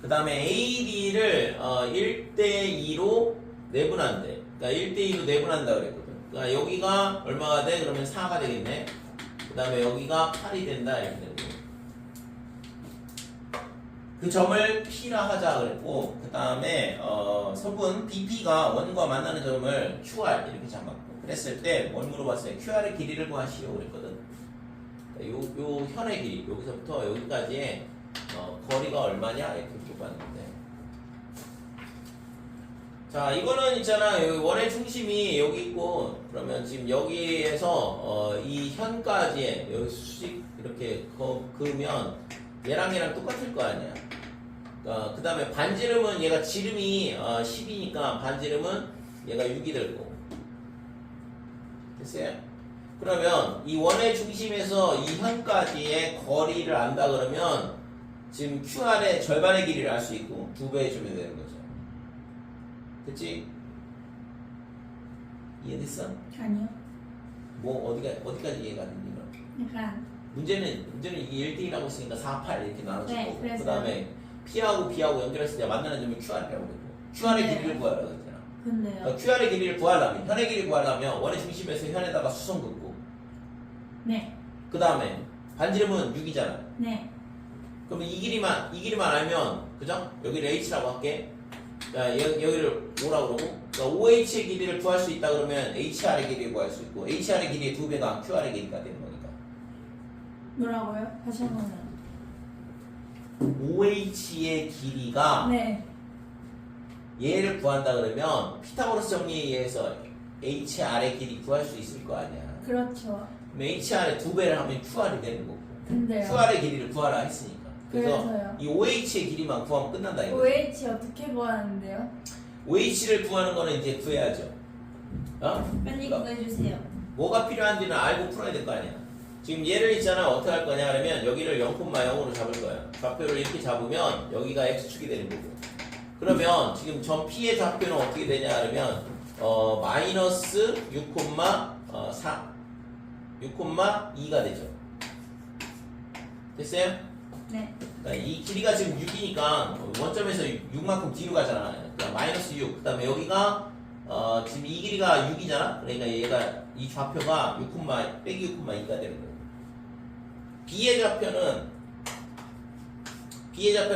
Speaker 1: 그 다음에 AD를 1대2로 내분한대. 그러니까 1대2로 내분한다 그랬거든. 그러니까 여기가 얼마가 돼? 그러면 4가 되겠네. 그 다음에 여기가 8이 된다 이렇게 되고 그 점을 P라 하자 그랬고 그 다음에 서분 BP가 원과 만나는 점을 QR 이렇게 잡았고 그랬을 때 뭘 물어봤어요? QR의 길이를 구하시오 그랬거든. 요 현의 길이 여기서부터 여기까지의 거리가 얼마냐 이렇게 물어봤는데 자 이거는 있잖아 여기 원의 중심이 여기 있고 그러면 지금 여기에서 이 현까지의 여기 수직 이렇게 그으면 얘랑 똑같을 거 아니야. 그 다음에 반지름은 얘가 지름이 10이니까 반지름은 얘가 6이 될 거고 됐어요? 그러면 이 원의 중심에서 이 현까지의 거리를 안다 그러면 지금 QR의 절반의 길이를 알 수 있고 2배 주면 되는 거죠. 됐지? 이해됐어?
Speaker 2: 아니요.
Speaker 1: 뭐 어디까지 이해가 되니?
Speaker 2: 약간
Speaker 1: 문제는 이게 1대1이라고 했으니까 4, 8 이렇게 나눠질
Speaker 2: 네,
Speaker 1: 거고
Speaker 2: 그래서-
Speaker 1: 그 다음에 P하고 B하고 연결했을 때 만나는 점이 QR이라고 그랬고 QR의
Speaker 2: 네.
Speaker 1: 길이를 구하라고 했잖아.
Speaker 2: 근데요.
Speaker 1: 그러니까 QR의 길이를 구하려면 현의 길이 구하려면 원의 중심에서 현에다가 수성 긋고
Speaker 2: 네.
Speaker 1: 그 다음에 반지름은 6이잖아.
Speaker 2: 네.
Speaker 1: 그러면 이 길이만 알면 그죠? 여기를 H라고 할게. 자, 여기를 5라고 그러고 그러니까 OH의 길이를 구할 수 있다 그러면 HR의 길이를 구할 수 있고 HR의 길이의 2배가 QR의 길이가 되는 거니까
Speaker 2: 뭐라고요? 다시 한 번요.
Speaker 1: OH의 길이가
Speaker 2: 네.
Speaker 1: 얘를 구한다 그러면 피타고라스 정리에 의해서 HR의 길이 구할 수 있을 거 아니야.
Speaker 2: 그렇죠.
Speaker 1: 그럼 HR의 2배를 하면 QR이 되는 거고
Speaker 2: 근데요.
Speaker 1: QR의 길이를 구하라 했으니까 그래서
Speaker 2: 그래서요.
Speaker 1: 이 OH의 길이만 구하면 끝난다 이거.
Speaker 2: OH 어떻게 구하는데요?
Speaker 1: OH를 구하는 거는 이제 구해야죠.
Speaker 2: 빨리
Speaker 1: 그러니까
Speaker 2: 구해주세요.
Speaker 1: 뭐가 필요한지는 알고 풀어야 될 거 아니야. 지금 얘를 있잖아 어떻게 할 거냐 하면 여기를 0,0으로 잡을 거야. 좌표를 이렇게 잡으면 여기가 x축이 되는 거고. 그러면 지금 점 P의 좌표는 어떻게 되냐 하면 마이너스 6,4 6,2가 되죠. 됐어요?
Speaker 2: 네.
Speaker 1: 그러니까 이 길이가 지금 6이니까 원점에서 6만큼 뒤로 가잖아. 그러니까 마이너스 6. 그 다음에 여기가 지금 이 길이가 6이잖아. 그러니까 얘가 이 좌표가 6, 빼기 6,2가 되는 거고. B의 좌표는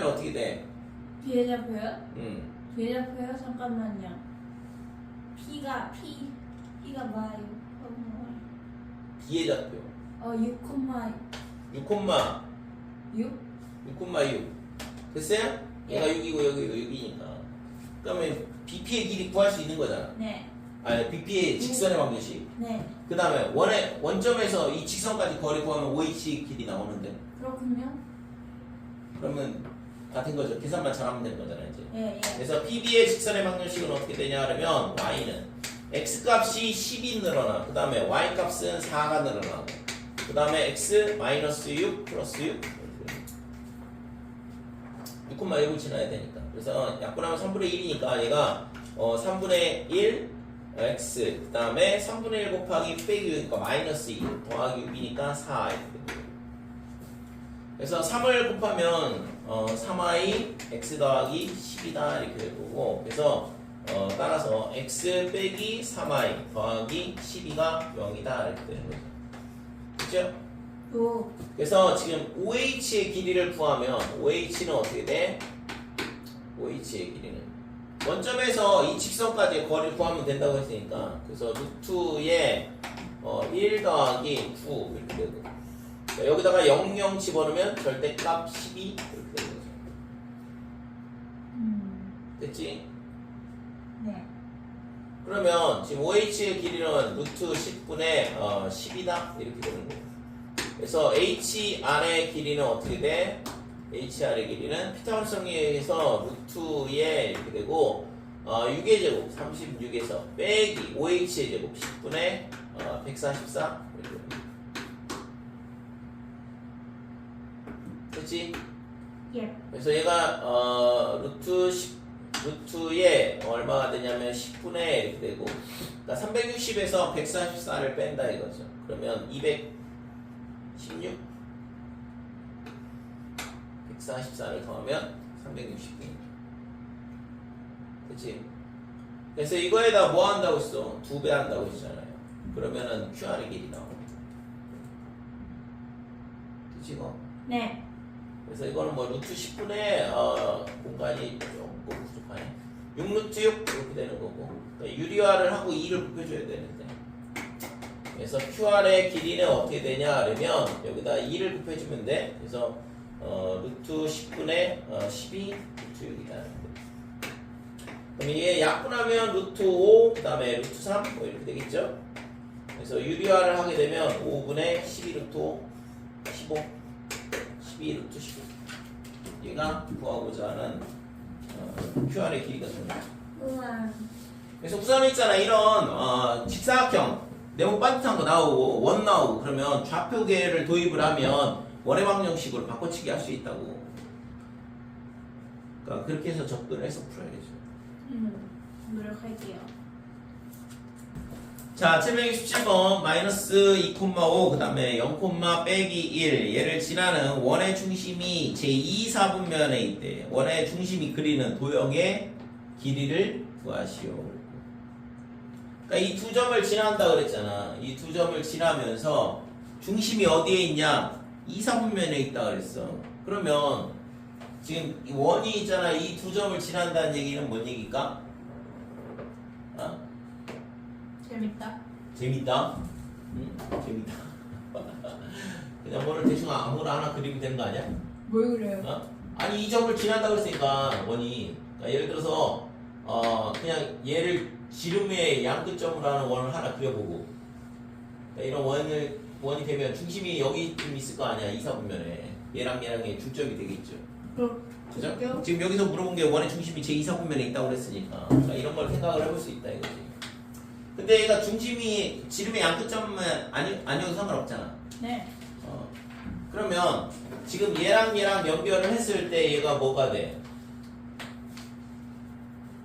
Speaker 1: 어떻게 돼?
Speaker 2: 뒤에 잡혀요? 뒤에
Speaker 1: 음.
Speaker 2: 잡혀요? 잠깐만요. P가 뭐예요?
Speaker 1: B의 좌표
Speaker 2: 6,6
Speaker 1: 6,6 됐어요? 얘가 6이고 여기가 6이니까 그러면 BP의 길이 구할 수 있는 거잖아.
Speaker 2: 네.
Speaker 1: 아니 BP의 직선의 방정식.
Speaker 2: 네.
Speaker 1: 그 다음에 원점에서 이 직선까지 거리 구하면 OH 길이 나오는데
Speaker 2: 그렇군요.
Speaker 1: 그러면 다 된 거죠. 계산만 잘하면 되는 거잖아요 이제.
Speaker 2: 예.
Speaker 1: 그래서 PB의 직선의 방정식은 어떻게 되냐 하면 Y는 X값이 10이 늘어나 그 다음에 Y값은 4가 늘어나고 그 다음에 X 마이너스 6 플러스 6 6,1을 지나야 되니까 그래서 약분하면 3분의 1이니까 얘가 3분의 1 X 그 다음에 3분의 1 곱하기 빼기 6이니까 마이너스 2 더하기 6이니까 4 이렇게 됩니다. 그래서 3을 곱하면 3y x 더하기 10이다 이렇게 될 거고 그래서 따라서 x 빼기 3y 더하기 12가 0이다 이렇게 되는 거죠. 그렇죠?
Speaker 2: 오.
Speaker 1: 그래서 지금 OH의 길이를 구하면 OH는 어떻게 돼? OH의 길이는 원점에서 이 직선까지의 거리를 구하면 된다고 했으니까 그래서 루트의 1 더하기 9 이렇게 되고 자, 여기다가 00 집어넣으면 절대값 12 이렇게 되는 거죠. 됐지?
Speaker 2: 네.
Speaker 1: 그러면 지금 OH의 길이는 루트 10분의 10이다 이렇게 되는 거고 그래서 HR의 길이는 어떻게 돼? HR의 길이는 피타고라성에 의해서 루트에 이렇게 되고 6의 제곱 36에서 빼기 5H의 제곱 10분의 144 이렇게 됩니다. 그렇지?
Speaker 2: 예.
Speaker 1: 그래서 얘가 루트에 얼마가 되냐면 10분의 이렇게 되고 그러니까 360에서 144를 뺀다 이거죠. 그러면 216 144를 더하면 360입니다. 그치? 그래서 이거에다 뭐 한다고 했어? 2배 한다고 했잖아요. 그러면은 QR의 길이 나옵니다. 그치 이거?
Speaker 2: 네.
Speaker 1: 그래서 이거는 뭐 루트 10분의 공간이 조금 부족하네. 6루트 6 이렇게 되는 거고 그러니까 유리화를 하고 2를 곱해줘야 되는데 그래서 QR의 길이는 어떻게 되냐 그러면 여기다 2를 곱해주면 돼. 그래서 루트 10분의 12 루트 6이다. 그럼 이게 약분하면 루트 5 그 다음에 루트 3 뭐 이렇게 되겠죠. 그래서 유리화를 하게 되면 5분의 12 루트 5 15 12 루트 15 얘가 구하고자 하는 QR의 길이가 됩니다.
Speaker 2: 우와.
Speaker 1: 그래서 우선 있잖아 이런 직사각형 네모 반듯한 거 나오고 원 나오고 그러면 좌표계를 도입을 하면 원의 방정식으로 바꿔치기 할 수 있다고. 그러니까 그렇게 해서 접근을 해서 풀어야죠.
Speaker 2: 노력할게요.
Speaker 1: 자, 767번 마이너스 2,5 그 다음에 0, 빼기 1 얘를 지나는 원의 중심이 제2, 4분면에 있대. 원의 중심이 그리는 도형의 길이를 구하시오. 그러니까 이 두 점을 지난다 그랬잖아. 이 두 점을 지나면서 중심이 어디에 있냐? 2, 4분면에 있다 그랬어. 그러면 지금 이 원이 있잖아. 이 두 점을 지난다는 얘기는 뭔 얘기일까?
Speaker 2: 재밌다.
Speaker 1: 재밌다? 재밌다. 그냥 뭐를 대충 아무거나 하나 그리면 되는 거 아니야?
Speaker 2: 뭘 그래요?
Speaker 1: 아니 이 점을 지난다 그랬으니까 원이 그러니까 예를 들어서 그냥 얘를 지름의 양끝점으로 하는 원을 하나 그려보고 그러니까 이런 원이 되면 중심이 여기 좀 있을 거 아니야 2, 4분면에 얘랑의 중점이 되겠죠. 그죠? 지금 여기서 물어본 게 원의 중심이 제 2, 4분면에 있다고 그랬으니까 그러니까 이런 걸 생각을 해볼 수 있다 이거지. 근데 얘가 중심이 지름의 양끝점은 아니어도 상관없잖아.
Speaker 2: 네.
Speaker 1: 그러면 지금 얘랑 연결을 했을 때 얘가 뭐가 돼?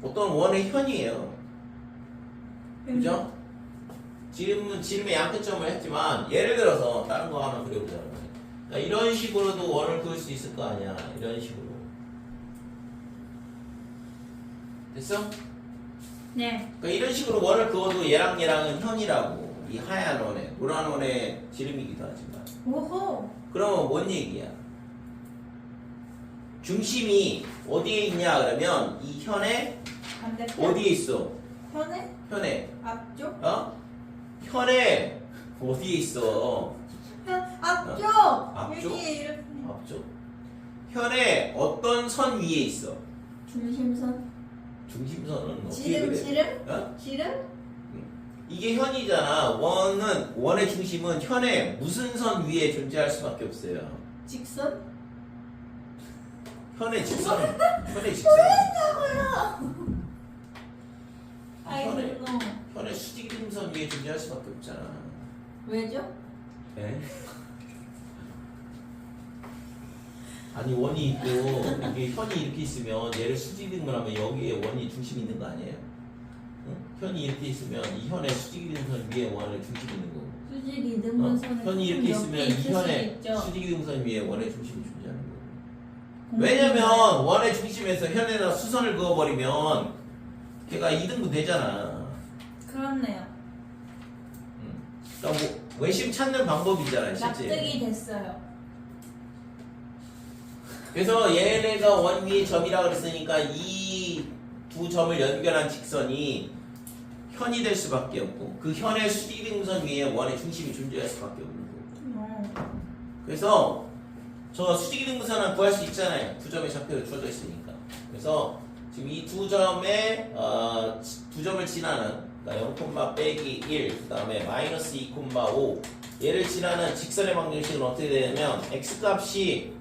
Speaker 1: 어떤 원의 현이에요. 그죠? 지름의 양끝점을 했지만 예를 들어서 다른 거 하나 그려보자. 그러니까 이런 식으로도 원을 그을 수 있을 거 아니야. 이런 식으로. 됐어?
Speaker 2: 네.
Speaker 1: 그러니까 이런 식으로 원을 그어도 얘랑은 현이라고. 이 하얀 원에 노란 원의 지름이기도 하지만.
Speaker 2: 오호.
Speaker 1: 그러면 뭔 얘기야? 중심이 어디에 있냐 그러면 이 현에
Speaker 2: 반대편.
Speaker 1: 어디에 있어?
Speaker 2: 편에?
Speaker 1: 현에
Speaker 2: 앞쪽?
Speaker 1: 현에 어디에 있어?
Speaker 2: 앞쪽.
Speaker 1: 앞쪽?
Speaker 2: 여기 이렇게.
Speaker 1: 앞쪽. 현에 어떤 선 위에 있어?
Speaker 2: 중심선.
Speaker 1: 중심선은 어떻게
Speaker 2: 지름
Speaker 1: 그래?
Speaker 2: 지름? 지름?
Speaker 1: 이게 현이잖아. 원의 중심은 현에 무슨 선 위에 존재할 수밖에 없어요.
Speaker 2: 직선?
Speaker 1: 현의 직선. 현의 직선.
Speaker 2: 아이고.
Speaker 1: 현의 수직임선 위에 존재할 수밖에 없잖아.
Speaker 2: 왜죠?
Speaker 1: 네? 아니 원이 있고 이게 현이 이렇게 있으면 얘를 수직임을 하면 여기에 원이 중심이 있는 거 아니에요? 응? 현이 이렇게 있으면 이 현의 수직임선 위에 원의 중심이 있는 거고.
Speaker 2: 수직 이등분선은
Speaker 1: 현이 이렇게 있으면 이 현의 수직임선 위에 원의 중심이 존재하는 거고. 왜냐면 원의 중심에서 현에다 수선을 그어버리면 걔가 이등분 되잖아.
Speaker 2: 그렇네요.
Speaker 1: 그러니까 뭐 외심 찾는 방법이잖아요, 실제.
Speaker 2: 납득이 됐어요.
Speaker 1: 그래서 얘네가 원 위의 점이라 그랬으니까 이 두 점을 연결한 직선이 현이 될 수밖에 없고 그 현의 수직이등분선 위에 원의 중심이 존재할 수밖에 없는 거고. 그래서 저 수직이등분선은 구할 수 있잖아요. 두 점의 좌표가 주어져 있으니까. 그래서 지금 이 두 점의 두 점을 지나는 그러니까 0, 빼기 1, 그 다음에 마이너스 2,5 얘를 지나는 직선의 방정식은 어떻게 되냐면 x값이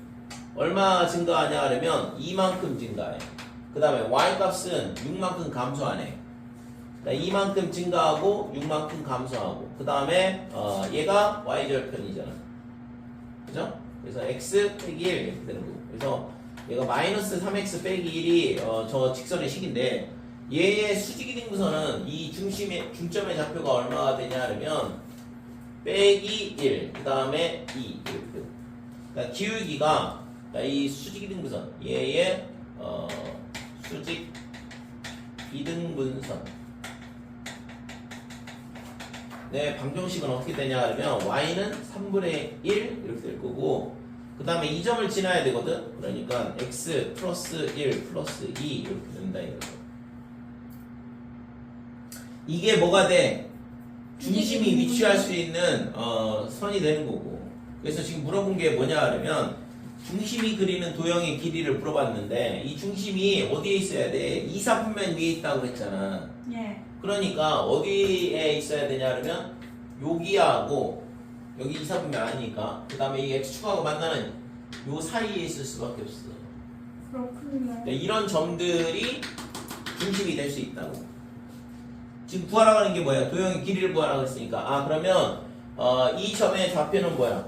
Speaker 1: 얼마 증가하냐 하려면 2만큼 증가해. 그 다음에 y값은 6만큼 감소하네. 그러니까 이만큼 증가하고 6만큼 감소하고 그 다음에 얘가 y절편이잖아. 그죠? 그래서 x 빼기 1 이렇게 되는 거고. 그래서 얘가 마이너스 3x 빼기 1이 저 직선의 식인데 얘의 수직이등분선은 이 중점의 좌표가 얼마가 되냐 하면 빼기 1, 그 다음에 2 이렇게 되고. 그러니까 기울기가 그러니까 이 수직이등분선 얘의 수직이등분선 네, 방정식은 어떻게 되냐 하면 y는 3분의 1 이렇게 될 거고 그 다음에 이 점을 지나야 되거든. 그러니까 x 플러스 1 플러스 2 이렇게 된다 이거죠. 이게 뭐가 돼? 중심이 위치할 수 있는 선이 되는 거고. 그래서 지금 물어본 게 뭐냐 하면 중심이 그리는 도형의 길이를 물어봤는데 이 중심이 어디에 있어야 돼? 이사분면 위에 있다고 그랬잖아.
Speaker 2: 예.
Speaker 1: 그러니까 어디에 있어야 되냐 하면 여기하고 여기 이사분면 아니니까 그 다음에 이 x축하고 만나는 요 사이에 있을 수밖에 없어.
Speaker 2: 그렇군요.
Speaker 1: 네, 이런 점들이 중심이 될 수 있다고. 지금 구하라고 하는 게 뭐야? 도형의 길이를 구하라고 했으니까 그러면 이 점의 좌표는 뭐야?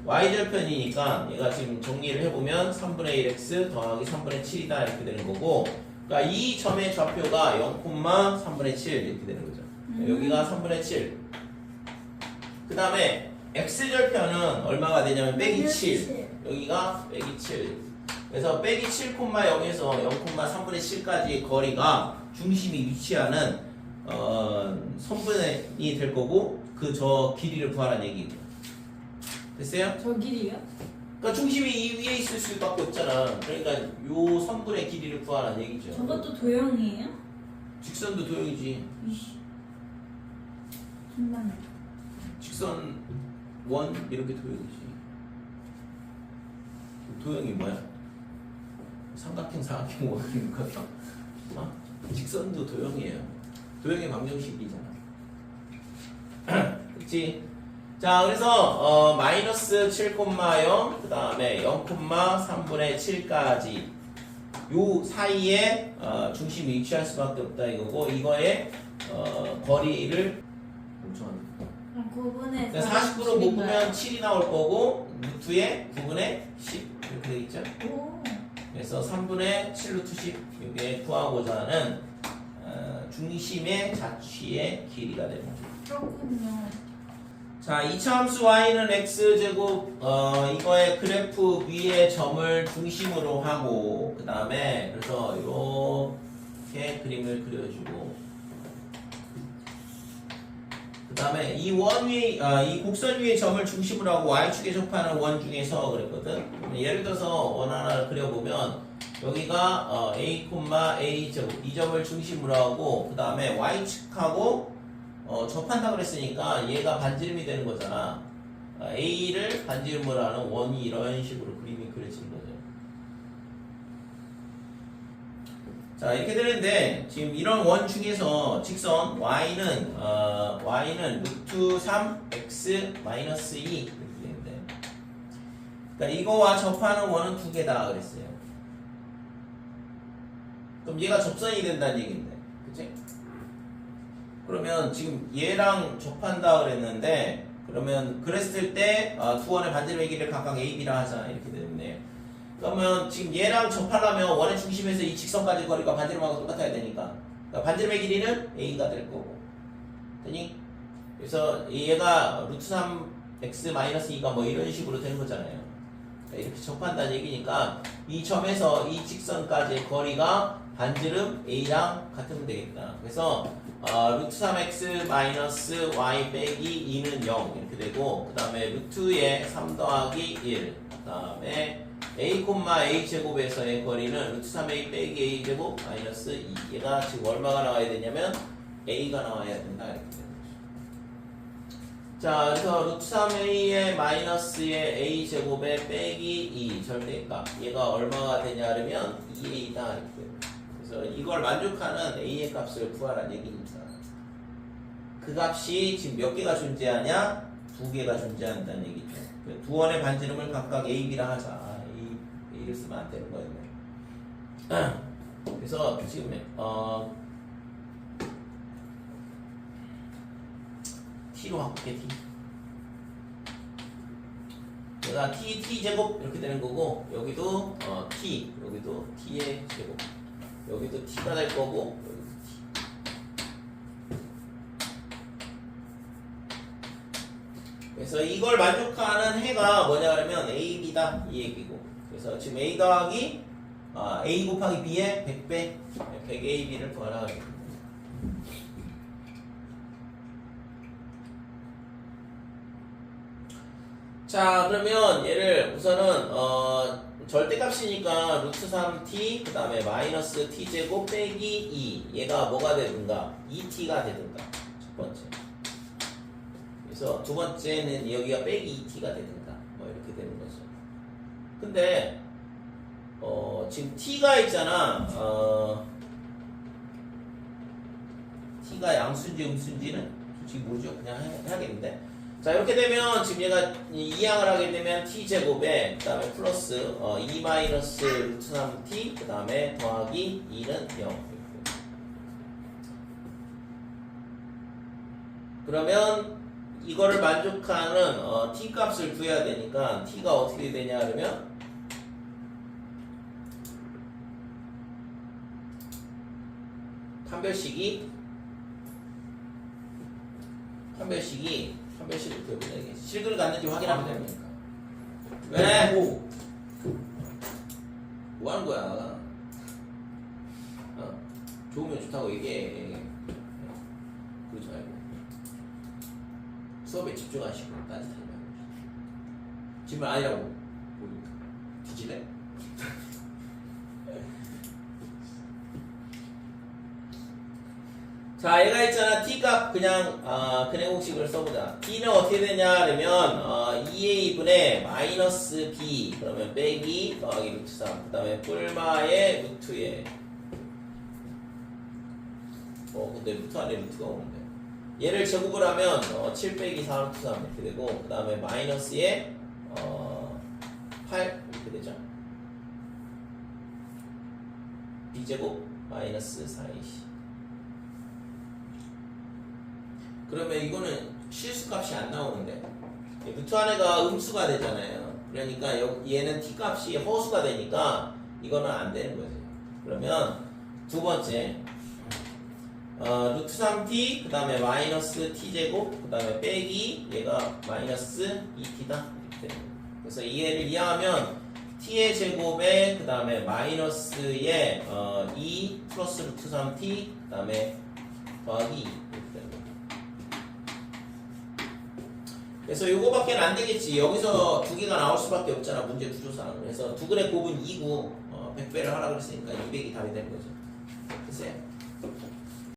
Speaker 1: y절편이니까 얘가 지금 정리를 해보면 3분의 1x 더하기 3분의 7이다 이렇게 되는 거고 그러니까 이 점의 좌표가 0,3분의 7 이렇게 되는 거죠. 여기가 3분의 7. 그 다음에 x절편은 얼마가 되냐면 빼기 7. 여기가 빼기 7. 그래서 빼기 7,0에서 0,3분의 7까지 거리가 중심이 위치하는 선분이 될 거고 그 저 길이를 구하라는 얘기고. 됐어요?
Speaker 2: 저 길이요?
Speaker 1: 그러니까 중심이 이 위에 있을 수밖에 없잖아. 그러니까 요 선분의 길이를 구하라는 얘기죠.
Speaker 2: 저것도 도형이에요?
Speaker 1: 직선도 도형이지.
Speaker 2: 이씨. 신나네.
Speaker 1: 직선 원 이렇게 도형이지. 도형이 뭐야? 삼각형, 사각형, 원이니까. 직선도 도형이에요. 도형의 방정식이잖아. 그치? 자, 그래서 마이너스 7,0 그 다음에 0,3분의 7까지 요 사이에 중심이 위치할 수밖에 없다 이거고 이거의 거리를 엄청
Speaker 2: 그럼 9분의
Speaker 1: 40으로 묶으면 7이 나올 거고 루트에 9분의 10 이렇게 되겠죠?
Speaker 2: 오.
Speaker 1: 그래서 3분의 7 루트 10 이게 구하고자 하는 중심의 자취의 길이가 되는 거죠.
Speaker 2: 그렇군요.
Speaker 1: 자, 이차함수 y는 x제곱 이거의 그래프 위에 점을 중심으로 하고 그 다음에 그래서 이렇게 그림을 그려주고 그 다음에 이 원 위에 이 곡선 위에 점을 중심으로 하고 y축에 접하는 원 중에서 그랬거든. 예를 들어서 원 하나를 그려보면 여기가 a, a 제곱 이 점을 중심으로 하고 그 다음에 y축하고 접한다 그랬으니까 얘가 반지름이 되는 거잖아. A를 반지름으로 하는 원이 이런 식으로 그림이 그려지는 거죠. 자, 이렇게 되는데 지금 이런 원 중에서 직선 y는 루트 3x 마이너스 2 이렇게 되는데 그러니까 이거와 접하는 원은 두 개다 그랬어요. 그럼 얘가 접선이 된다는 얘기인데, 그치? 그러면 지금 얘랑 접한다 그랬는데 그러면 그랬을 때 두 원의 반지름의 길이를 각각 a, b라 하자 이렇게 되는데 그러면 지금 얘랑 접하려면 원의 중심에서 이 직선까지 거리가 반지름하고 똑같아야 되니까 그러니까 반지름의 길이는 a가 될 거고 되니? 그래서 얘가 루트 3x 마이너스 2가 뭐 이런 식으로 되는 거잖아요. 그러니까 이렇게 접한다는 얘기니까 이 점에서 이 직선까지의 거리가 반지름 a랑 같으면 되겠다. 그래서 루트 3x 마이너스 y 빼기 2는 0 이렇게 되고 그 다음에 루트에 3 더하기 1 그 다음에 a, a 제곱에서의 거리는 루트 3a 빼기 a 제곱 마이너스 2 얘가 지금 얼마가 나와야 되냐면 a가 나와야 된다 이렇게 되는 거죠. 자, 그래서 루트 3a의 마이너스의 a 제곱에 빼기 2 절대값 얘가 얼마가 되냐면 2a다 이렇게 되는 거죠. 그래서 이걸 만족하는 a의 값을 구하라는 얘기입니다. 그 값이 지금 몇 개가 존재하냐? 2개가 존재한다는 얘기죠. 두 원의 반지름을 각각 a, b라 하자. a를 쓰면 안 되는 거예요. 그래서 지금 t로 바꿀게 t. 얘가 t 제곱 이렇게 되는 거고 여기도 t 여기도 t의 제곱 여기도 t가 될 거고 여기도 t. 그래서 이걸 만족하는 해가 뭐냐 그러면 a, b다 이 얘기고 그래서 지금 a 더하기 a 곱하기 b의 100배 100a, b를 구하라. 자 그러면 얘를 우선은 절대값이니까 루트 3t 그 다음에 마이너스 t제곱 빼기 2 얘가 뭐가 되든가 2t가 되든가 첫 번째 그래서 두 번째는 여기가 빼기 2t가 되든가 뭐 이렇게 되는 거죠. 근데 지금 t가 있잖아. t가 양수인지 음수인지는 솔직히 모르죠. 그냥 해야겠는데. 자 이렇게 되면 지금 얘가 이항을 하게 되면 t제곱에 그 다음에 플러스 2 마이너스 루트 3t 그 다음에 더하기 2는 0 그러면 이거를 만족하는 t 값을 구해야 되니까 t가 어떻게 되냐 그러면 판별식이 어떻게 보냐 이게 실근을 갖는지 확인하면 됩니까? 왜? 뭐 하는 거야? 좋으면 좋다고 얘기해. 그러지 말고 수업에 집중하시고 딴짓하지 말고 질문 아니라고 뒤질래? 자, 얘가 있잖아. t값 그냥 근해공식을 써보자. t는 어떻게 되냐 그러면 2a분의 마이너스 b 그러면 빼기 더하기 루트 3 그 다음에 뿔마의 루트에 근데 루트 안에 루트가 오는데 얘를 제곱을 하면 7 빼기 4 루트 3 이렇게 되고 그 다음에 마이너스에 8 이렇게 되죠. b제곱 마이너스 4ac 그러면 이거는 실수값이 안 나오는데 루트 안에가 음수가 되잖아요. 그러니까 얘는 t값이 허수가 되니까 이거는 안 되는 거죠. 그러면 두 번째 루트 3t 그 다음에 마이너스 t제곱 그 다음에 빼기 얘가 마이너스 2t다 이렇게 되는 거예요. 그래서 이 애를 이해하면 t의 제곱에 그 다음에 마이너스에 2 플러스 루트 3t 그 다음에 더하기 2 이렇게 되는 거예요. 그래서 요거밖에 안 되겠지. 여기서 두 개가 나올 수밖에 없잖아. 문제 구조상. 그래서 두 근의 곱은 2고 100배를 하라 그랬으니까 200이 답이 되는 거죠. 글쎄요.